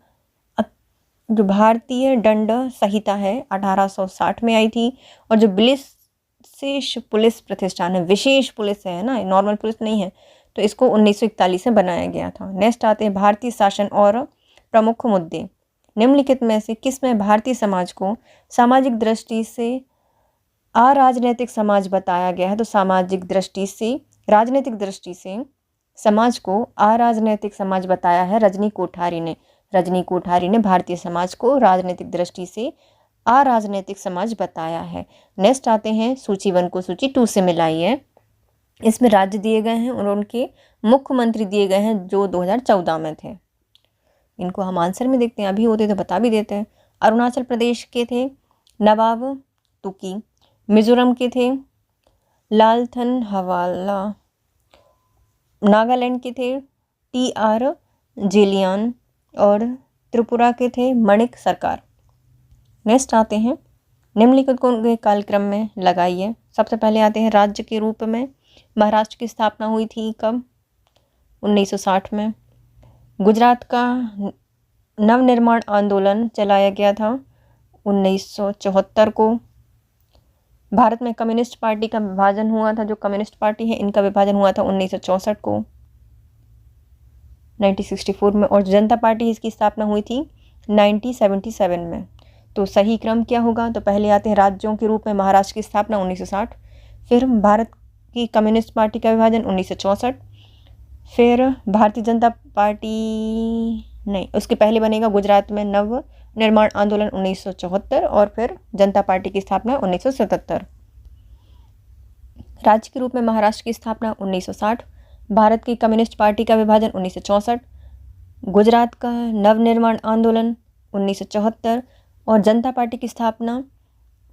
Speaker 1: जो भारतीय दंड संहिता है 1860 में आई थी और जो विशेष पुलिस प्रतिष्ठान है, विशेष पुलिस है ना, नॉर्मल पुलिस नहीं है, तो इसको 1941 में बनाया गया था। नेक्स्ट आते हैं भारतीय शासन और प्रमुख मुद्दे। निम्नलिखित में से किस में भारतीय समाज को सामाजिक दृष्टि से अराजनैतिक समाज बताया गया है, तो सामाजिक दृष्टि से राजनीतिक दृष्टि से समाज को अराजनैतिक समाज बताया है रजनी कोठारी ने। रजनी कोठारी ने भारतीय समाज को राजनीतिक दृष्टि से अराजनैतिक समाज बताया है। नेक्स्ट आते हैं सूची 1 को सूची 2 से मिलाइए। इसमें राज्य दिए गए हैं और उनके मुख्यमंत्री दिए गए हैं जो 2014 में थे। इनको हम आंसर में देखते हैं, अभी होते तो बता भी देते हैं। अरुणाचल प्रदेश के थे नवाब तुकी, मिजोरम के थे लालथन हवाला, नागालैंड के थे TR जेलियान और त्रिपुरा के थे मणिक सरकार। नेक्स्ट आते हैं निम्नलिखित को उनके कार्यक्रम में लगाइए। सबसे पहले आते हैं राज्य के रूप में महाराष्ट्र की स्थापना हुई थी कब, 1960 में। गुजरात का नवनिर्माण आंदोलन चलाया गया था 1974 को। भारत में कम्युनिस्ट पार्टी का विभाजन हुआ था, जो कम्युनिस्ट पार्टी है इनका विभाजन हुआ था 1964 को 1964 में, और जनता पार्टी इसकी स्थापना हुई थी 1977 में। तो सही क्रम क्या होगा, तो पहले आते हैं राज्यों के रूप में महाराष्ट्र की स्थापना 1960, फिर भारत की कम्युनिस्ट पार्टी का विभाजन 1964, फिर भारतीय जनता पार्टी नहीं, उसके पहले बनेगा गुजरात में नव निर्माण आंदोलन 1974 और फिर जनता पार्टी की स्थापना 1977। राज्य के रूप में महाराष्ट्र की स्थापना 1960, भारत की कम्युनिस्ट पार्टी का विभाजन 1964, गुजरात का नवनिर्माण आंदोलन 1974 और जनता पार्टी की स्थापना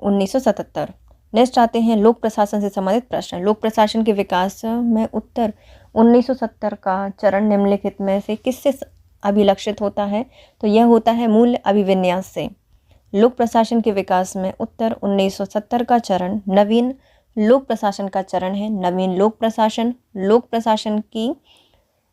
Speaker 1: 1977। नेक्स्ट आते हैं लोक प्रशासन से संबंधित प्रश्न। लोक प्रशासन के विकास में उत्तर 1970 का चरण निम्नलिखित में से किससे अभिलक्षित होता है? तो यह होता है मूल्य अभिविन्यास से। लोक प्रशासन के विकास में उत्तर 1970 का चरण नवीन लोक प्रशासन का चरण है। नवीन लोक प्रशासन की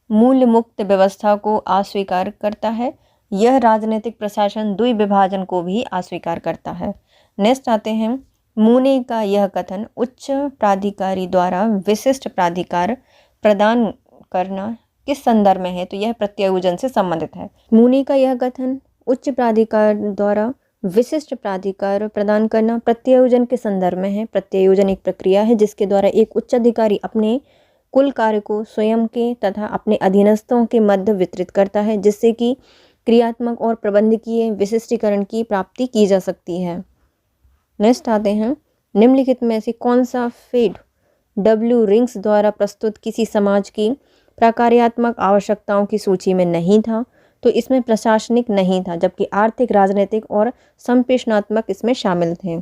Speaker 1: मूल्य मुक्त व्यवस्था को अस्वीकार करता है। यह राजनीतिक प्रशासन द्विविभाजन को भी अस्वीकार करता है। नेक्स्ट आते हैं मूने का यह कथन उच्च प्राधिकारी द्वारा विशिष्ट प्राधिकार प्रदान करना किस संदर्भ में है? तो यह प्रत्यायोजन से संबंधित है। मूने का यह कथन उच्च प्राधिकार द्वारा विशिष्ट प्राधिकार प्रदान करना प्रत्यायोजन के संदर्भ में है। प्रत्यायोजन एक प्रक्रिया है जिसके द्वारा एक उच्च अधिकारी अपने कुल कार्य को स्वयं के तथा अपने अधीनस्थों के मध्य वितरित करता है, जिससे कि क्रियात्मक और प्रबंधकीय विशिष्टीकरण की प्राप्ति की जा सकती है। नेक्स्ट आते हैं निम्नलिखित में से कौन सा फेड डब्ल्यू रिंग्स द्वारा प्रस्तुत किसी समाज की प्रकार्यात्मक आवश्यकताओं की सूची में नहीं था? तो इसमें प्रशासनिक नहीं था, जबकि आर्थिक, राजनीतिक और संप्रेषणात्मक इसमें शामिल थे।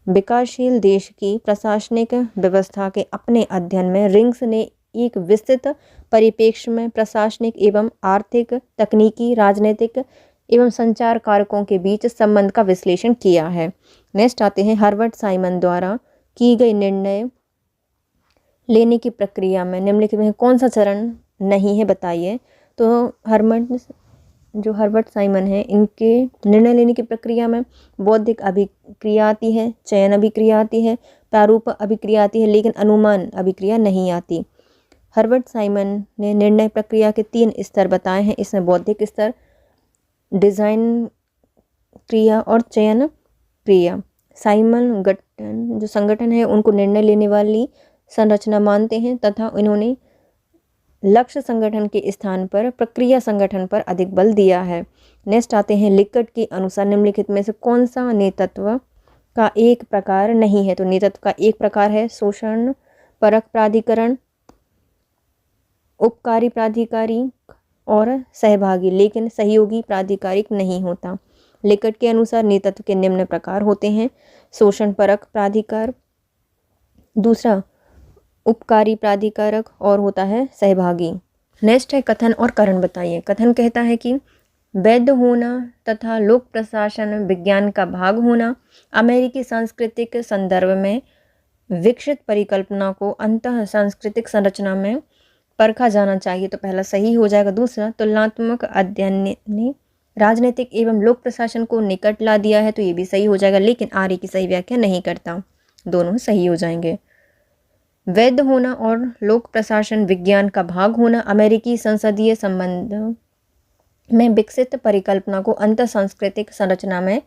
Speaker 1: विकासशील देश की प्रशासनिक व्यवस्था के अपने अध्ययन में रिंग्स ने एक विस्तृत परिप्रेक्ष्य में प्रशासनिक एवं आर्थिक, तकनीकी, राजनीतिक एवं संचार कारकों के बीच संबंध का विश्लेषण किया है। नेक्स्ट आते हैं हर्बर्ट साइमन द्वारा की गई निर्णय लेने की प्रक्रिया में निम्नलिखित में कौन सा चरण नहीं है, बताइए। तो हर्बर्ट साइमन है, इनके निर्णय लेने की प्रक्रिया में बौद्धिक अभिक्रिया आती है, चयन अभिक्रिया आती है, प्रारूप अभिक्रिया आती है, लेकिन अनुमान अभिक्रिया नहीं आती। हर्बर्ट साइमन ने निर्णय प्रक्रिया के 3 स्तर बताए हैं। इसमें बौद्धिक स्तर, डिजाइन क्रिया और चयन क्रिया। साइमन जो संगठन है उनको निर्णय लेने वाली संरचना मानते हैं तथा इन्होंने लक्ष्य संगठन के स्थान पर प्रक्रिया संगठन पर अधिक बल दिया है। नेक्स्ट आते हैं लिकट के अनुसार निम्नलिखित में से कौन सा नेतृत्व का एक प्रकार नहीं है? तो नेतृत्व का एक प्रकार है शोषण परक प्राधिकरण, उपकारी प्राधिकारी और सहभागी, लेकिन सहयोगी प्राधिकारिक नहीं होता। लिकट के अनुसार नेतृत्व के निम्न प्रकार होते हैं शोषण परक प्राधिकार, दूसरा उपकारी प्राधिकारक और होता है सहभागी। नेक्स्ट है कथन और करण बताइए। कथन कहता है कि वैध होना तथा लोक प्रशासन विज्ञान का भाग होना अमेरिकी सांस्कृतिक संदर्भ में विकसित परिकल्पना को अंतः सांस्कृतिक संरचना में परखा जाना चाहिए, तो पहला सही हो जाएगा। दूसरा तुलनात्मक अध्ययन ने राजनीतिक एवं लोक प्रशासन को निकट ला दिया है, तो ये भी सही हो जाएगा, लेकिन आर्य की सही व्याख्या नहीं करता। दोनों सही हो जाएंगे। वैध होना और लोक प्रशासन विज्ञान का भाग होना अमेरिकी संसदीय संबंध में विकसित परिकल्पना को अंतर सांस्कृतिक संरचना में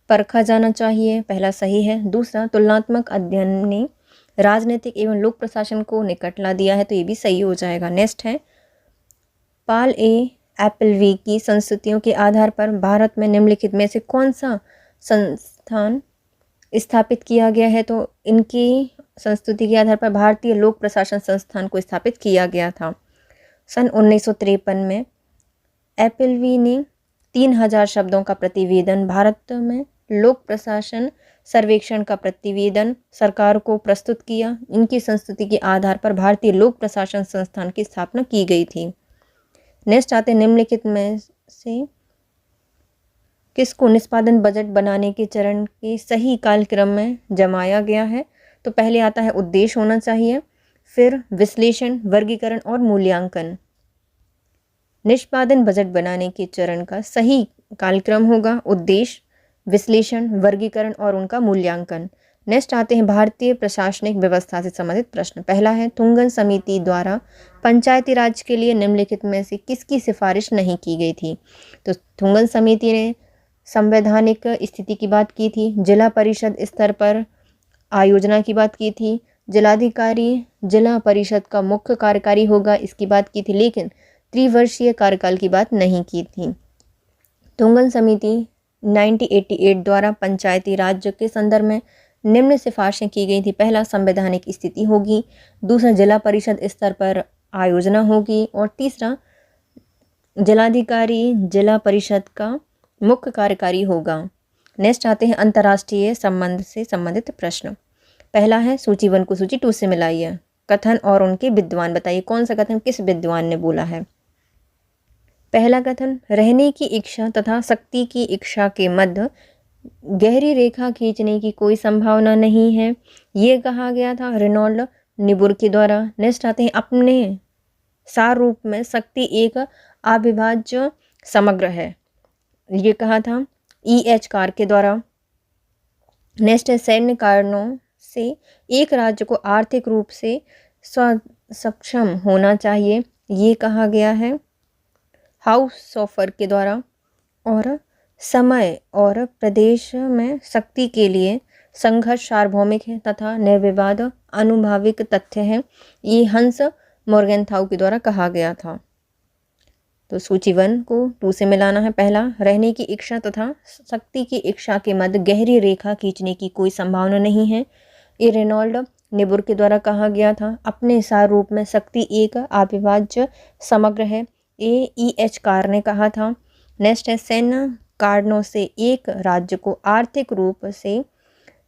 Speaker 1: परखा जाना चाहिए, पहला सही है। दूसरा तुलनात्मक अध्ययन ने राजनीतिक एवं लोक प्रशासन को निकट ला दिया है, तो ये भी सही हो जाएगा। नेक्स्ट है पॉल ए एप्पलवी की संस्तुतियों के आधार पर भारत में निम्नलिखित में से कौन सा संस्थान स्थापित किया गया है? तो इनकी संस्तुति के आधार पर भारतीय लोक प्रशासन संस्थान को स्थापित किया गया था। सन 1953 में एप्पलवी ने 3000 शब्दों का प्रतिवेदन भारत में लोक प्रशासन सर्वेक्षण का प्रतिवेदन सरकार को प्रस्तुत किया। इनकी संस्तुति के आधार पर भारतीय लोक प्रशासन संस्थान की स्थापना की गई थी। नेक्स्ट आते निम्नलिखित में से किसको निष्पादन बजट बनाने के चरण के सही कालक्रम में जमाया गया है? तो पहले आता है उद्देश्य होना चाहिए, फिर विश्लेषण, वर्गीकरण और मूल्यांकन। निष्पादन बजट बनाने के चरण का सही कालक्रम होगा उद्देश्य, विश्लेषण, वर्गीकरण और उनका मूल्यांकन। नेक्स्ट आते हैं भारतीय प्रशासनिक व्यवस्था से संबंधित प्रश्न। पहला है तुंगन समिति द्वारा पंचायती राज के लिए निम्नलिखित में से किसकी सिफारिश नहीं की गई थी? तो तुंगन समिति ने संवैधानिक स्थिति की बात की थी, जिला परिषद स्तर पर आयोजना की बात की थी, जिलाधिकारी जिला परिषद का मुख्य कार्यकारी होगा इसकी बात की थी, लेकिन त्रिवर्षीय कार्यकाल की बात नहीं की थी। तुंगन समिति 1988 द्वारा पंचायती राज के संदर्भ में निम्न सिफारिशें की गई थी। पहला, संवैधानिक स्थिति होगी। दूसरा, जिला परिषद स्तर पर आयोजना होगी। और तीसरा, जिलाधिकारी जिला परिषद का मुख्य कार्यकारी होगा। नेक्स्ट आते हैं अंतर्राष्ट्रीय संबंध से संबंधित प्रश्न। पहला है, सूची 1 को सूची 2 से मिलाइए। कथन और उनके विद्वान बताइए। कौन सा कथन किस विद्वान ने बोला है? पहला कथन, रहने की इच्छा तथा शक्ति की इच्छा के मध्य गहरी रेखा खींचने की कोई संभावना नहीं है, ये कहा गया था रेनॉल्ड निबुर के द्वारा। नेक्स्ट आते हैं, अपने सार रूप में शक्ति एक अविभाज्य समग्र है, ये कहा था E.H. कार के द्वारा। नेक्स्ट है, सैन्य कारणों से एक राज्य को आर्थिक रूप से सक्षम होना चाहिए, ये कहा गया है हाउसोफर के द्वारा। और समय और प्रदेश में शक्ति के लिए संघर्ष सार्वभौमिक है तथा निर्विवाद अनुभाविक तथ्य है, ये हंस मोर्गेनथाउ के द्वारा कहा गया था। तो सूची 1 को 2 से मिलाना है। पहला, रहने की इच्छा तथा शक्ति की इच्छा के मध्य गहरी रेखा खींचने की कोई संभावना नहीं है, ये रेनॉल्ड निबुर के द्वारा कहा गया था। अपने सार रूप में शक्ति एक अविभाज्य समग्र है, ये E.H. कार ने कहा था। नेक्स्ट है, सैन्य कारणों से एक राज्य को आर्थिक रूप से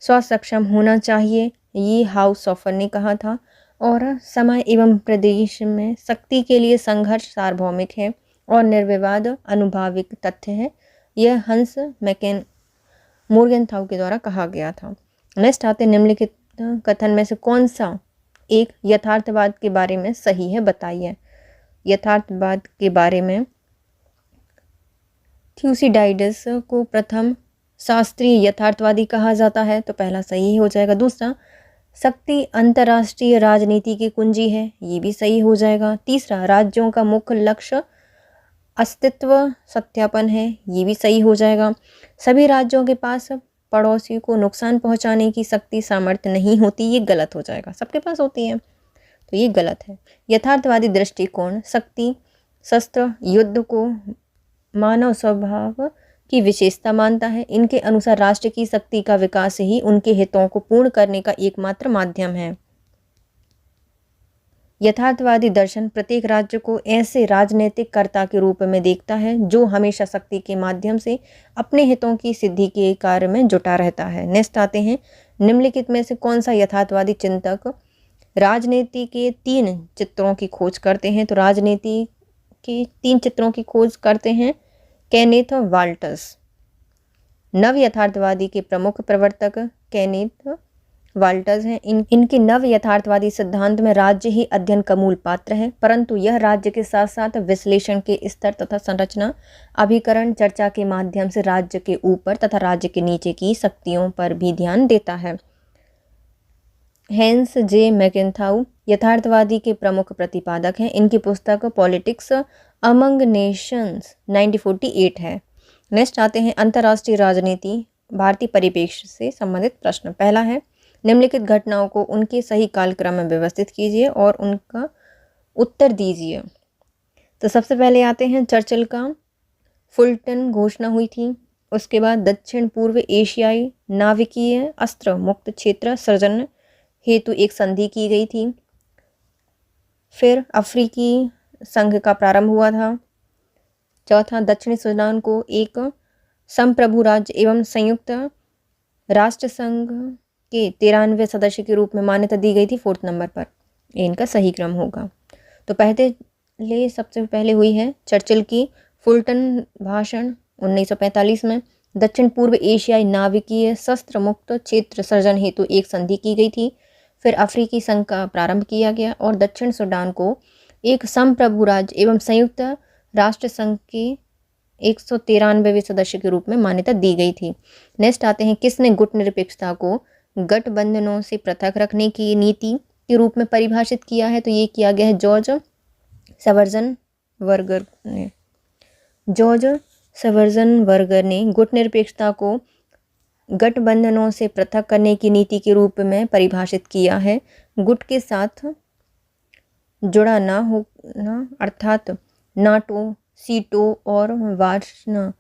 Speaker 1: स्वसक्षम होना चाहिए, ये हाउसोफर ने कहा था। और समय एवं प्रदेश में शक्ति के लिए संघर्ष सार्वभौमिक है और निर्विवाद अनुभाविक तथ्य है, यह हंस मोर्गेनथाउ के द्वारा कहा गया था। नेक्स्ट आते, निम्नलिखित कथन में से कौन सा एक यथार्थवाद के बारे में सही है, बताइए। यथार्थवाद के बारे में थ्यूसिडाइडस को प्रथम शास्त्रीय यथार्थवादी कहा जाता है, तो पहला सही हो जाएगा। दूसरा, शक्ति अंतर्राष्ट्रीय राजनीति की कुंजी है, ये भी सही हो जाएगा। तीसरा, राज्यों का मुख्य लक्ष्य अस्तित्व सत्यापन है, ये भी सही हो जाएगा। सभी राज्यों के पास पड़ोसी को नुकसान पहुंचाने की शक्ति सामर्थ्य नहीं होती, ये गलत हो जाएगा। सबके पास होती है, तो ये गलत है। यथार्थवादी दृष्टिकोण शक्ति शस्त्र युद्ध को मानव स्वभाव की विशेषता मानता है। इनके अनुसार राष्ट्र की शक्ति का विकास ही उनके हितों को पूर्ण करने का एकमात्र माध्यम है। यथार्थवादी दर्शन प्रत्येक राज्य को ऐसे राजनीतिक कर्ता के रूप में देखता है जो हमेशा शक्ति के माध्यम से अपने हितों की सिद्धि के कार्य में जुटा रहता है। नेक्स्ट आते हैं, निम्नलिखित में से कौन सा यथार्थवादी चिंतक राजनीति के 3 चित्रों की खोज करते हैं? तो राजनीति के 3 चित्रों की खोज करते हैं केनेथ वाल्टर्स। नव यथार्थवादी के प्रमुख प्रवर्तक केनेथ वाल्टर्स हैं। इनके नव यथार्थवादी सिद्धांत में राज्य ही अध्ययन का मूल पात्र है, परंतु यह राज्य के साथ साथ विश्लेषण के स्तर तथा संरचना अभिकरण चर्चा के माध्यम से राज्य के ऊपर तथा राज्य के नीचे की शक्तियों पर भी ध्यान देता है। हैंस जे मैकेन्थाउ यथार्थवादी के प्रमुख प्रतिपादक हैं। इनकी पुस्तक पॉलिटिक्स अमंग नेशंस 1948 है। नेक्स्ट आते हैं, अंतर्राष्ट्रीय राजनीति भारतीय परिप्रेक्ष्य से संबंधित प्रश्न। पहला है, निम्नलिखित घटनाओं को उनके सही कालक्रम में व्यवस्थित कीजिए और उनका उत्तर दीजिए। तो सबसे पहले आते हैं, चर्चिल का फुलटन घोषणा हुई थी। उसके बाद दक्षिण पूर्व एशियाई नाविकीय अस्त्र मुक्त क्षेत्र सृजन हेतु एक संधि की गई थी। फिर अफ्रीकी संघ का प्रारंभ हुआ था। चौथा, दक्षिणी सूडान को एक संप्रभु राज्य एवं संयुक्त राष्ट्र संघ के 93वें सदस्य के रूप में मान्यता दी गई थी 4th नंबर पर। इनका सही क्रम होगा। तो सबसे पहले हुई है चर्चिल की फुलटन भाषण 1945 में। दक्षिण पूर्व एशियाई नाविकीय शस्त्र मुक्त क्षेत्र सृजन हेतु एक संधि की गई थी। फिर अफ्रीकी संघ का प्रारंभ किया गया और दक्षिण सूडान को एक संप्रभु राज्य एवं संयुक्त राष्ट्र संघ के 193वें सदस्य के रूप में मान्यता दी गई थी। नेक्स्ट आते हैं, किसने गुट निरपेक्षता को गठबंधनों से पृथक रखने की नीति के रूप में परिभाषित किया है? तो ये किया गया है जॉर्ज सवर्जनबर्गर ने। जॉर्ज सवर्जनबर्गर ने गुट निरपेक्षता को गठबंधनों से पृथक करने की नीति के रूप में परिभाषित किया है। गुट के साथ जुड़ा ना होना, अर्थात नाटो, सीटो और वार्शा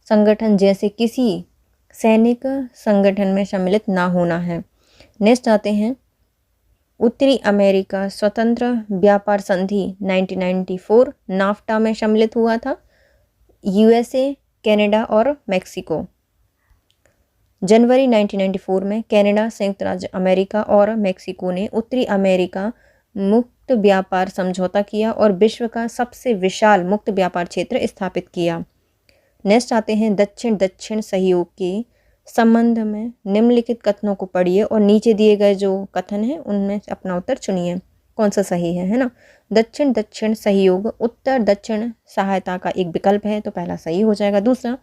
Speaker 1: संगठन जैसे किसी सैनिक संगठन में सम्मिलित ना होना है। नेक्स्ट आते हैं उत्तरी अमेरिका स्वतंत्र व्यापार संधि 1994 नाफ्टा में सम्मिलित हुआ था। यूएसए, कनाडा और मेक्सिको। जनवरी 1994 में कनाडा, संयुक्त राज्य अमेरिका और मेक्सिको ने उत्तरी अमेरिका मुक्त व्यापार समझौता किया और विश्व का सबसे विशाल मुक्त व्यापार क्षेत्र स्थापित किया। नेक्स्ट आते हैं दक्षिण दक्षिण सहयोग के संबंध में निम्नलिखित कथनों को पढ़िए और नीचे दिए गए जो कथन हैं उनमें से अपना उत्तर चुनिए, कौन सा सही है ना। दक्षिण दक्षिण सहयोग उत्तर दक्षिण सहायता का एक विकल्प है, तो पहला सही हो जाएगा। दूसरा,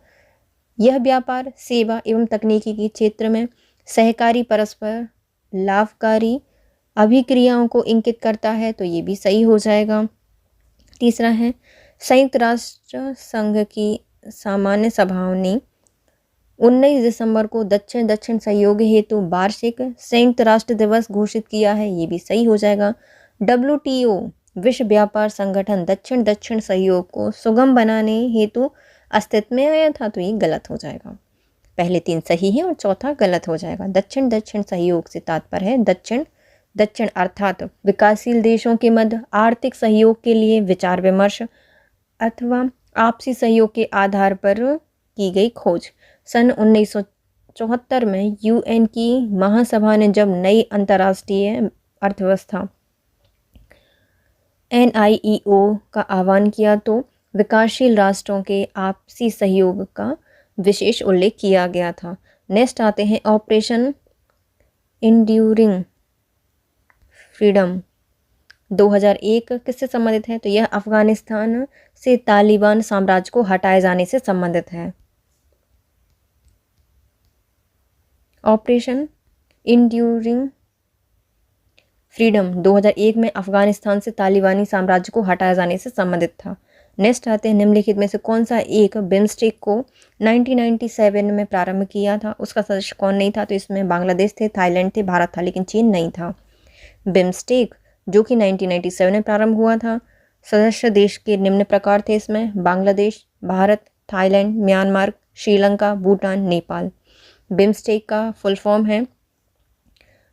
Speaker 1: यह व्यापार सेवा एवं तकनीकी के क्षेत्र में सहकारी परस्पर लाभकारी अभिक्रियाओं को इंगित करता है, तो ये भी सही हो जाएगा। तीसरा है संयुक्त राष्ट्र संघ की सामान्य सभाओं ने 19 दिसंबर को दक्षिण दक्षिण सहयोग हेतु वार्षिक संयुक्त राष्ट्र दिवस घोषित किया है, ये भी सही हो जाएगा। WTO विश्व व्यापार संगठन दक्षिण दक्षिण सहयोग को सुगम बनाने हेतु अस्तित्व में आया था, तो ये गलत हो जाएगा। पहले 3 सही है और चौथा गलत हो जाएगा। दक्षिण दक्षिण सहयोग से तात्पर्य है दक्षिण दक्षिण अर्थात विकासशील देशों के मध्य आर्थिक सहयोग के लिए विचार विमर्श अथवा आपसी सहयोग के आधार पर की गई खोज। सन 1974 में UN की महासभा ने जब नई अंतर्राष्ट्रीय अर्थव्यवस्था NIEO का आह्वान किया तो विकासशील राष्ट्रों के आपसी सहयोग का विशेष उल्लेख किया गया था। नेक्स्ट आते हैं ऑपरेशन इंड्यूरिंग फ्रीडम 2001 किससे संबंधित है, तो यह अफगानिस्तान से तालिबान साम्राज्य को हटाए जाने से संबंधित है। ऑपरेशन इंड्यूरिंग फ्रीडम 2001 में अफगानिस्तान से तालिबानी साम्राज्य को हटाए जाने से संबंधित था। नेक्स्ट आते हैं निम्नलिखित में से कौन सा एक बिम्स्टेक को 1997 में प्रारंभ किया था, उसका सदस्य कौन नहीं था, तो इसमें बांग्लादेश थे, थाईलैंड थे, भारत था, लेकिन चीन नहीं था। बिम्स्टेक जो कि 1997 में प्रारंभ हुआ था, सदस्य देश के निम्न प्रकार थे इसमें Bangladesh, Bharat, Thailand, Myanmar, Sri Lanka, Bhutan, Nepal. BIMSTEC का फुल फॉर्म है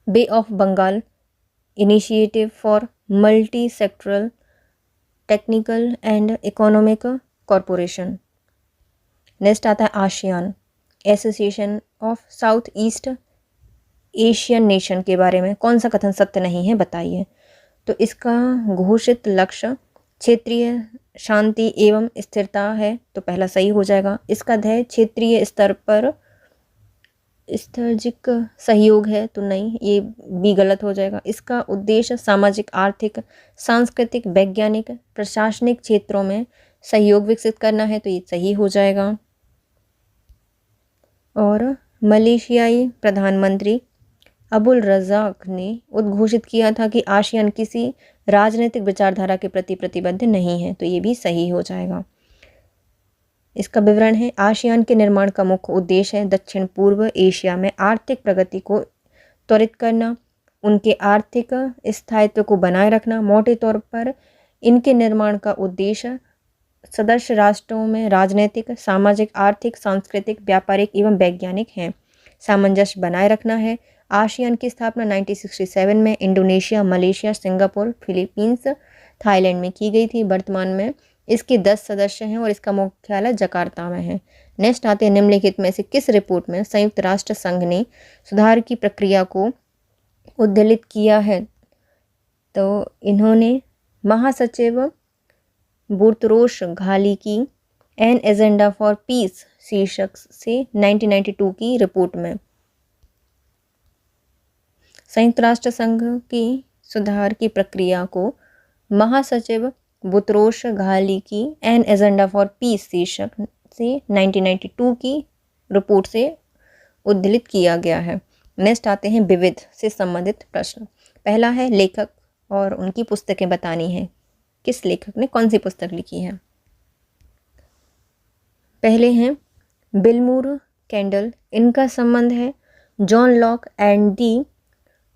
Speaker 1: bay of Bengal initiative for multi sectoral technical and economic corporation. Next आता है ASEAN association of south east Asian nation के बारे में कौन सा कथन सत्य नहीं है, बताइए। तो इसका घोषित लक्ष्य क्षेत्रीय शांति एवं स्थिरता है, तो पहला सही हो जाएगा। इसका ध्येय क्षेत्रीय स्तर पर स्ट्रेटेजिक सहयोग है, तो नहीं, ये भी गलत हो जाएगा। इसका उद्देश्य सामाजिक, आर्थिक, सांस्कृतिक, वैज्ञानिक, प्रशासनिक क्षेत्रों में सहयोग विकसित करना है, तो ये सही हो जाएगा। और मलेशियाई प्रधानमंत्री अबुल रज़ाक ने उद्घोषित किया था कि आसियान किसी राजनीतिक विचारधारा के प्रति प्रतिबद्ध नहीं है, तो ये भी सही हो जाएगा। इसका विवरण है आसियान के निर्माण का मुख्य उद्देश्य है दक्षिण पूर्व एशिया में आर्थिक प्रगति को त्वरित करना, उनके आर्थिक स्थायित्व को बनाए रखना। मोटे तौर पर इनके निर्माण का उद्देश्य सदस्य राष्ट्रों में राजनीतिक, सामाजिक, आर्थिक, सांस्कृतिक, व्यापारिक एवं वैज्ञानिक है सामंजस्य बनाए रखना है। आसियान की स्थापना 1967 में Indonesia, Malaysia, Singapore, Philippines, Thailand में की गई थी। वर्तमान में इसके 10 सदस्य हैं और इसका मुख्यालय जकार्ता में है। नेक्स्ट आते हैं निम्नलिखित में से किस रिपोर्ट में संयुक्त राष्ट्र संघ ने सुधार की प्रक्रिया को उद्दलित किया है, तो इन्होंने महासचिव बुर्तरोस घाली की एन एजेंडा फॉर पीस शीर्षक से 1992 की रिपोर्ट में संयुक्त राष्ट्र संघ की सुधार की प्रक्रिया को महासचिव बुतरोस घाली की एन एजेंडा फॉर पीस शीर्षक से 1992 की रिपोर्ट से उद्धृत किया गया है। नेक्स्ट आते हैं विविध से संबंधित प्रश्न। पहला है लेखक और उनकी पुस्तकें बतानी है, किस लेखक ने कौन सी पुस्तक लिखी है। पहले हैं बिलमूर कैंडल, इनका संबंध है John Locke and the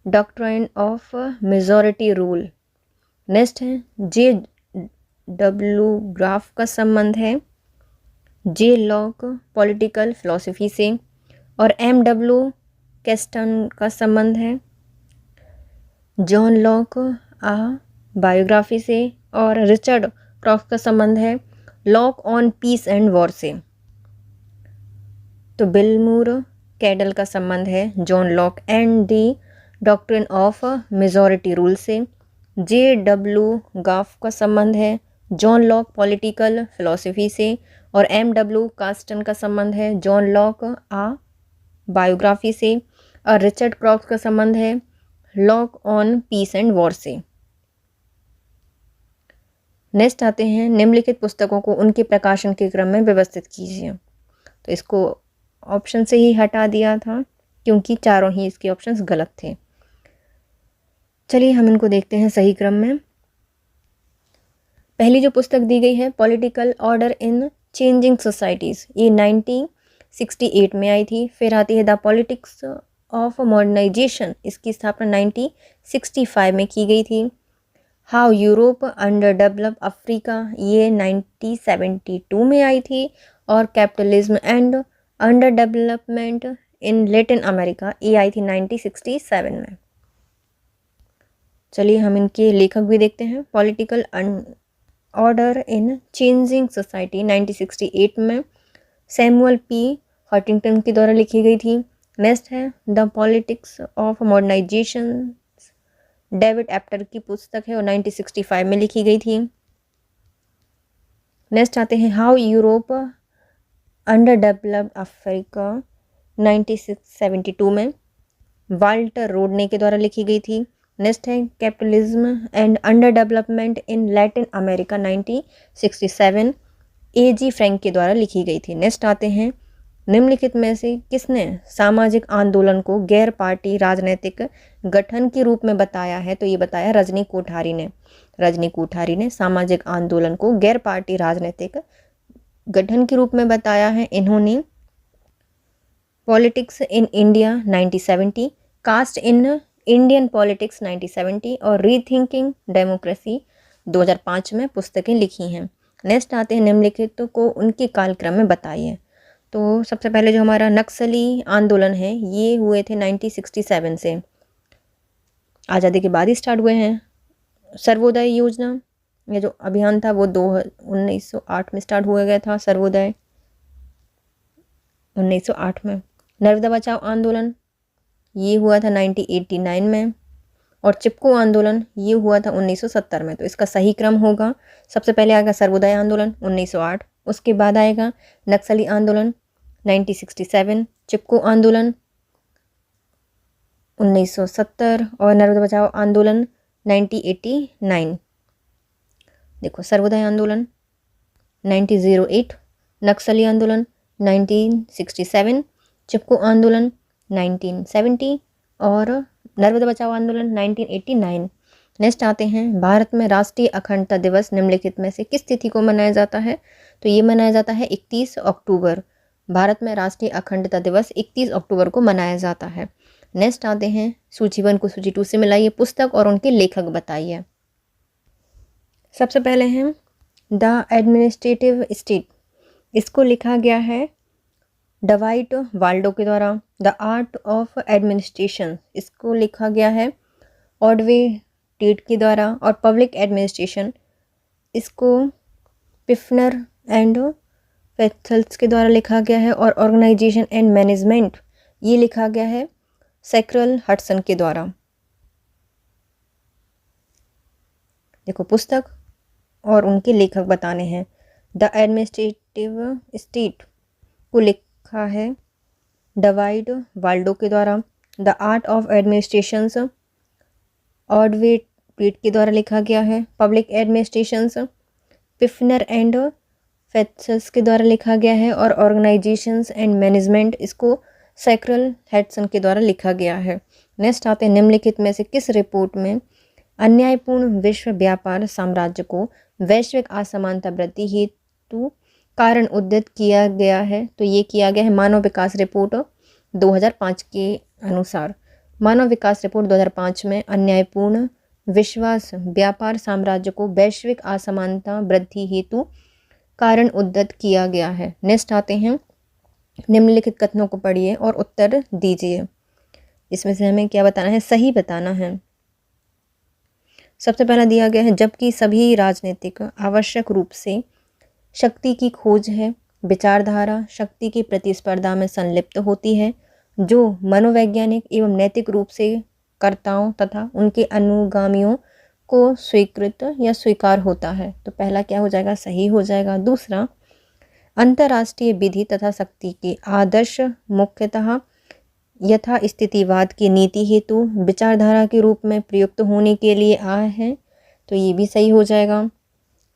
Speaker 1: doctrine of majority rule. Next है J.W. ग्राफ का संबंध है जे लॉक पॉलिटिकल फिलॉसफी से। और M.W. कैस्टन का संबंध है जॉन लॉक आ बायोग्राफी से, और रिचर्ड क्रॉफ्ट का संबंध है Locke on peace and war से। तो बिल मूर कैडल का संबंध है John Locke and the doctrine of majority rule से। J.W. गाफ का संबंध है जॉन लॉक पॉलिटिकल फिलॉसफी से, और M.W. कास्टन का संबंध है जॉन लॉक आ बायोग्राफी से, और रिचर्ड क्रॉफ्ट का संबंध है Locke on peace and war से। नेक्स्ट आते हैं, निम्नलिखित पुस्तकों को उनके प्रकाशन के क्रम में व्यवस्थित कीजिए। तो इसको ऑप्शन से ही हटा दिया था क्योंकि चारों ही इसके ऑप्शंस गलत थे। चलिए हम इनको देखते हैं सही क्रम में। पहली जो पुस्तक दी गई है political order in changing societies, ये 1968 में आई थी। फिर आती है द पॉलिटिक्स ऑफ मॉडर्नाइजेशन, इसकी स्थापना 1965 में की गई थी। How Europe under develop Africa, ये 1972 में आई थी। और capitalism and under development in Latin America, ये आई थी 1967 में। चलिए हम इनके लेखक भी देखते हैं। Political order in changing society 1968 में सैमुअल पी हंटिंगटन के द्वारा लिखी गई थी। नेक्स्ट है the politics of modernisation, David Apter की पुस्तक है और 1965 में लिखी गई थी। नेक्स्ट आते हैं how Europe under developed Africa, 1972 में वाल्टर रोडने के द्वारा लिखी गई थी। नेक्स्ट है capitalism and under development in Latin America, 1967 A.G. Frank के द्वारा लिखी गई थी। नेक्स्ट आते हैं, निम्नलिखित में से किसने सामाजिक आंदोलन को गैर पार्टी राजनीतिक गठन के रूप में बताया है? तो ये बताया रजनी कोठारी ने। रजनी कोठारी ने सामाजिक आंदोलन को गैर पार्टी राजनीतिक गठन के रूप में बताया है। इन्होंने politics in India 1970, caste in Indian politics 1970 और रीथिंकिंग डेमोक्रेसी 2005 में पुस्तकें लिखी हैं। नेक्स्ट आते हैं, निम्नलिखित को उनके कालक्रम में बताइए। तो सबसे पहले जो हमारा नक्सली आंदोलन है ये हुए थे 1967 से, आज़ादी के बाद ही स्टार्ट हुए हैं। सर्वोदय योजना, ये जो अभियान था वो 1908 में स्टार्ट हुआ गया था। सर्वोदय 1908 में। नर्मदा बचाओ आंदोलन ये हुआ था 1989 में, और चिपको आंदोलन ये हुआ था 1970 में। तो इसका सही क्रम होगा, सबसे पहले आएगा सर्वोदय आंदोलन 1908, उसके बाद आएगा नक्सली आंदोलन 1967, चिपको आंदोलन 1970 और नर्मदा बचाओ आंदोलन 1989। देखो सर्वोदय आंदोलन 1908, नक्सली आंदोलन 1967, चिपको आंदोलन 1970 और नर्मदा बचाओ आंदोलन 1989। नेक्स्ट आते हैं, भारत में राष्ट्रीय अखंडता दिवस निम्नलिखित में से किस तिथि को मनाया जाता है? तो ये मनाया जाता है 31 अक्टूबर। भारत में राष्ट्रीय अखंडता दिवस 31 अक्टूबर को मनाया जाता है। नेक्स्ट आते हैं, सूची 1 को सूची 2 से मिलाइए, पुस्तक और उनके लेखक बताइए। सबसे पहले हैं द एडमिनिस्ट्रेटिव स्टेट, इसको लिखा गया है डवाइट वाल्डो के द्वारा। द आर्ट ऑफ एडमिनिस्ट्रेशन, इसको लिखा गया है ऑडवे टेट के द्वारा। और पब्लिक एडमिनिस्ट्रेशन, इसको पिफनर एंड फेथल्स के द्वारा लिखा गया है। और ऑर्गेनाइजेशन एंड मैनेजमेंट ये लिखा गया है सैक्रल हटसन के द्वारा। देखो पुस्तक और उनके लेखक बताने हैं। द एडमिनिस्ट्रेटिव स्टेट को लिखा है डवाइड वाल्डो के द्वारा। The art of administrations Ordway Tead के द्वारा लिखा गया है। पब्लिक एडमिनिस्ट्रेशंस पिफनर एंड फेथल्स के द्वारा लिखा गया है। और ऑर्गेनाइजेशंस एंड मैनेजमेंट, इसको सैक्रल हटसन के द्वारा लिखा गया है। नेक्स्ट आते हैं, निम्नलिखित में से किस रिपोर्ट में अन्यायपूर्ण विश्व व्यापार साम्राज्य को वैश्विक असमानता वृद्धि हेतु कारण उद्धृत किया गया है? तो ये किया गया है मानव विकास रिपोर्ट 2005 के अनुसार। मानव विकास रिपोर्ट 2005 में अन्यायपूर्ण विश्वास व्यापार साम्राज्य को वैश्विक असमानता वृद्धि हेतु कारण उद्धृत किया गया है। नेक्स्ट आते हैं, निम्नलिखित कथनों को पढ़िए और उत्तर दीजिए। इसमें से हमें क्या बताना है, सही बताना है। सबसे पहला दिया गया है, जबकि सभी राजनीतिक आवश्यक रूप से शक्ति की खोज है, विचारधारा शक्ति की प्रतिस्पर्धा में संलिप्त होती है, जो मनोवैज्ञानिक एवं नैतिक रूप से कर्ताओं तथा उनके अनुगामियों को स्वीकृत या स्वीकार होता है। तो पहला क्या हो जाएगा, सही हो जाएगा। दूसरा, अंतर्राष्ट्रीय विधि तथा शक्ति के आदर्श मुख्यतः यथा स्थितिवाद की नीति हेतु विचारधारा के रूप में प्रयुक्त होने के लिए आए हैं। तो ये भी सही हो जाएगा।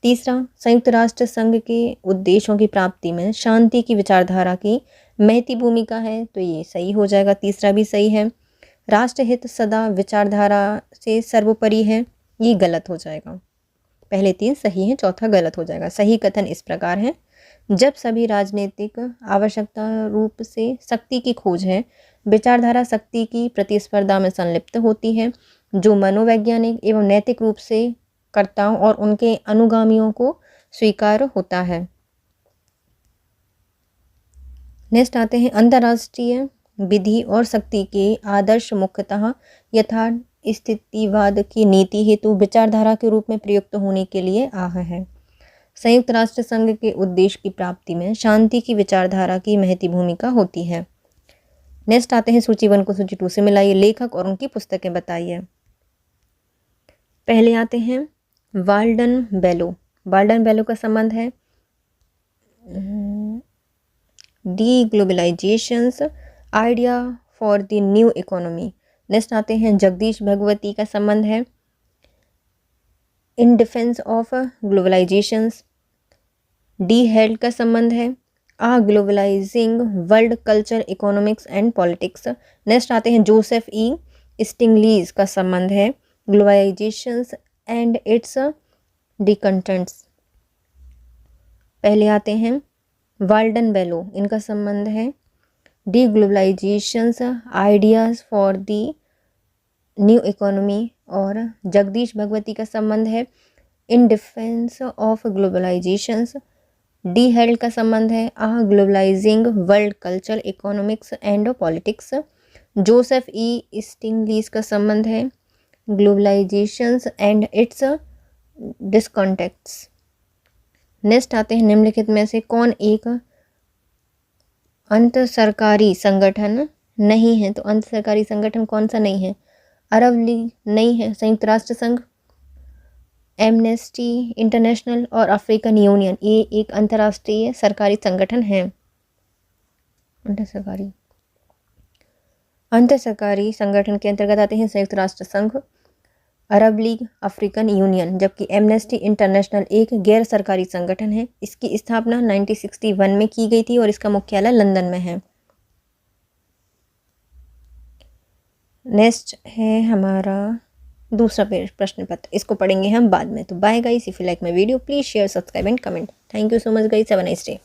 Speaker 1: तीसरा, संयुक्त राष्ट्र संघ के उद्देश्यों की प्राप्ति में शांति की विचारधारा की महती भूमिका है। तो ये सही हो जाएगा, तीसरा भी सही है। राष्ट्रहित सदा विचारधारा से सर्वोपरि है, ये गलत हो जाएगा। पहले तीन सही हैं, चौथा गलत हो जाएगा। सही कथन इस प्रकार है, जब सभी राजनीतिक आवश्यकता रूप से शक्ति की खोज है, विचारधारा शक्ति की प्रतिस्पर्धा में संलिप्त होती है, जो मनोवैज्ञानिक एवं नैतिक रूप से कर्ताओं और उनके अनुगामियों को स्वीकार होता है। नेक्स्ट आते हैं, अंतर्राष्ट्रीय विधि और शक्ति के आदर्श मुख्यतः यथा स्थितिवाद की नीति हेतु विचारधारा के रूप में प्रयुक्त होने के लिए आह है। संयुक्त राष्ट्र संघ के उद्देश्य की प्राप्ति में शांति की विचारधारा की महती भूमिका होती है। नेक्स्ट आते हैं, सूची 1 को सूची 2 से मिलाइए, लेखक और उनकी पुस्तकें बताइए। पहले आते हैं वाल्डन बेलो। वाल्डन बेलो का संबंध है de globalisations idea for the new economy. Next आते हैं, जगदीश भगवती का संबंध है in defence of globalisations. D Held का संबंध है a globalising world culture economics and politics. Next आते हैं, जोसेफ ई स्टिंगलीज का संबंध है ग्लोबलाइजेशंस एंड इट्स डिकंटेंट्स। पहले आते हैं वाल्डन बेलो, इनका संबंध है de globalisations ideas for the new economy. और जगदीश भगवती का संबंध है in defence of globalisations. D Held का संबंध है a globalising world culture economics and politics. Joseph E Stiglitz का संबंध है globalisations and its discontents. Next आते हैं, निम्नलिखित में से कौन एक अंतर सरकारी संगठन नहीं है। तो अंतर सरकारी संगठन कौन सा नहीं है, अरब लीग नहीं है, संयुक्त राष्ट्र संघ, एमनेस्टी इंटरनेशनल और अफ्रीकन यूनियन, ये एक अंतर्राष्ट्रीय सरकारी संगठन है। अंतर सरकारी संगठन के अंतर्गत आते हैं संयुक्त राष्ट्र संघ, अरब लीग, अफ्रीकन यूनियन, जबकि एमनेस्टी इंटरनेशनल एक गैर सरकारी संगठन है। इसकी स्थापना 1961 में की गई थी और इसका मुख्यालय लंदन में है। नेक्स्ट है हमारा दूसरा प्रश्न पत्र, इसको पढ़ेंगे हम बाद में। तो bye guys, if you like my video please share, subscribe and comment. Thank you so much guys, have a nice day.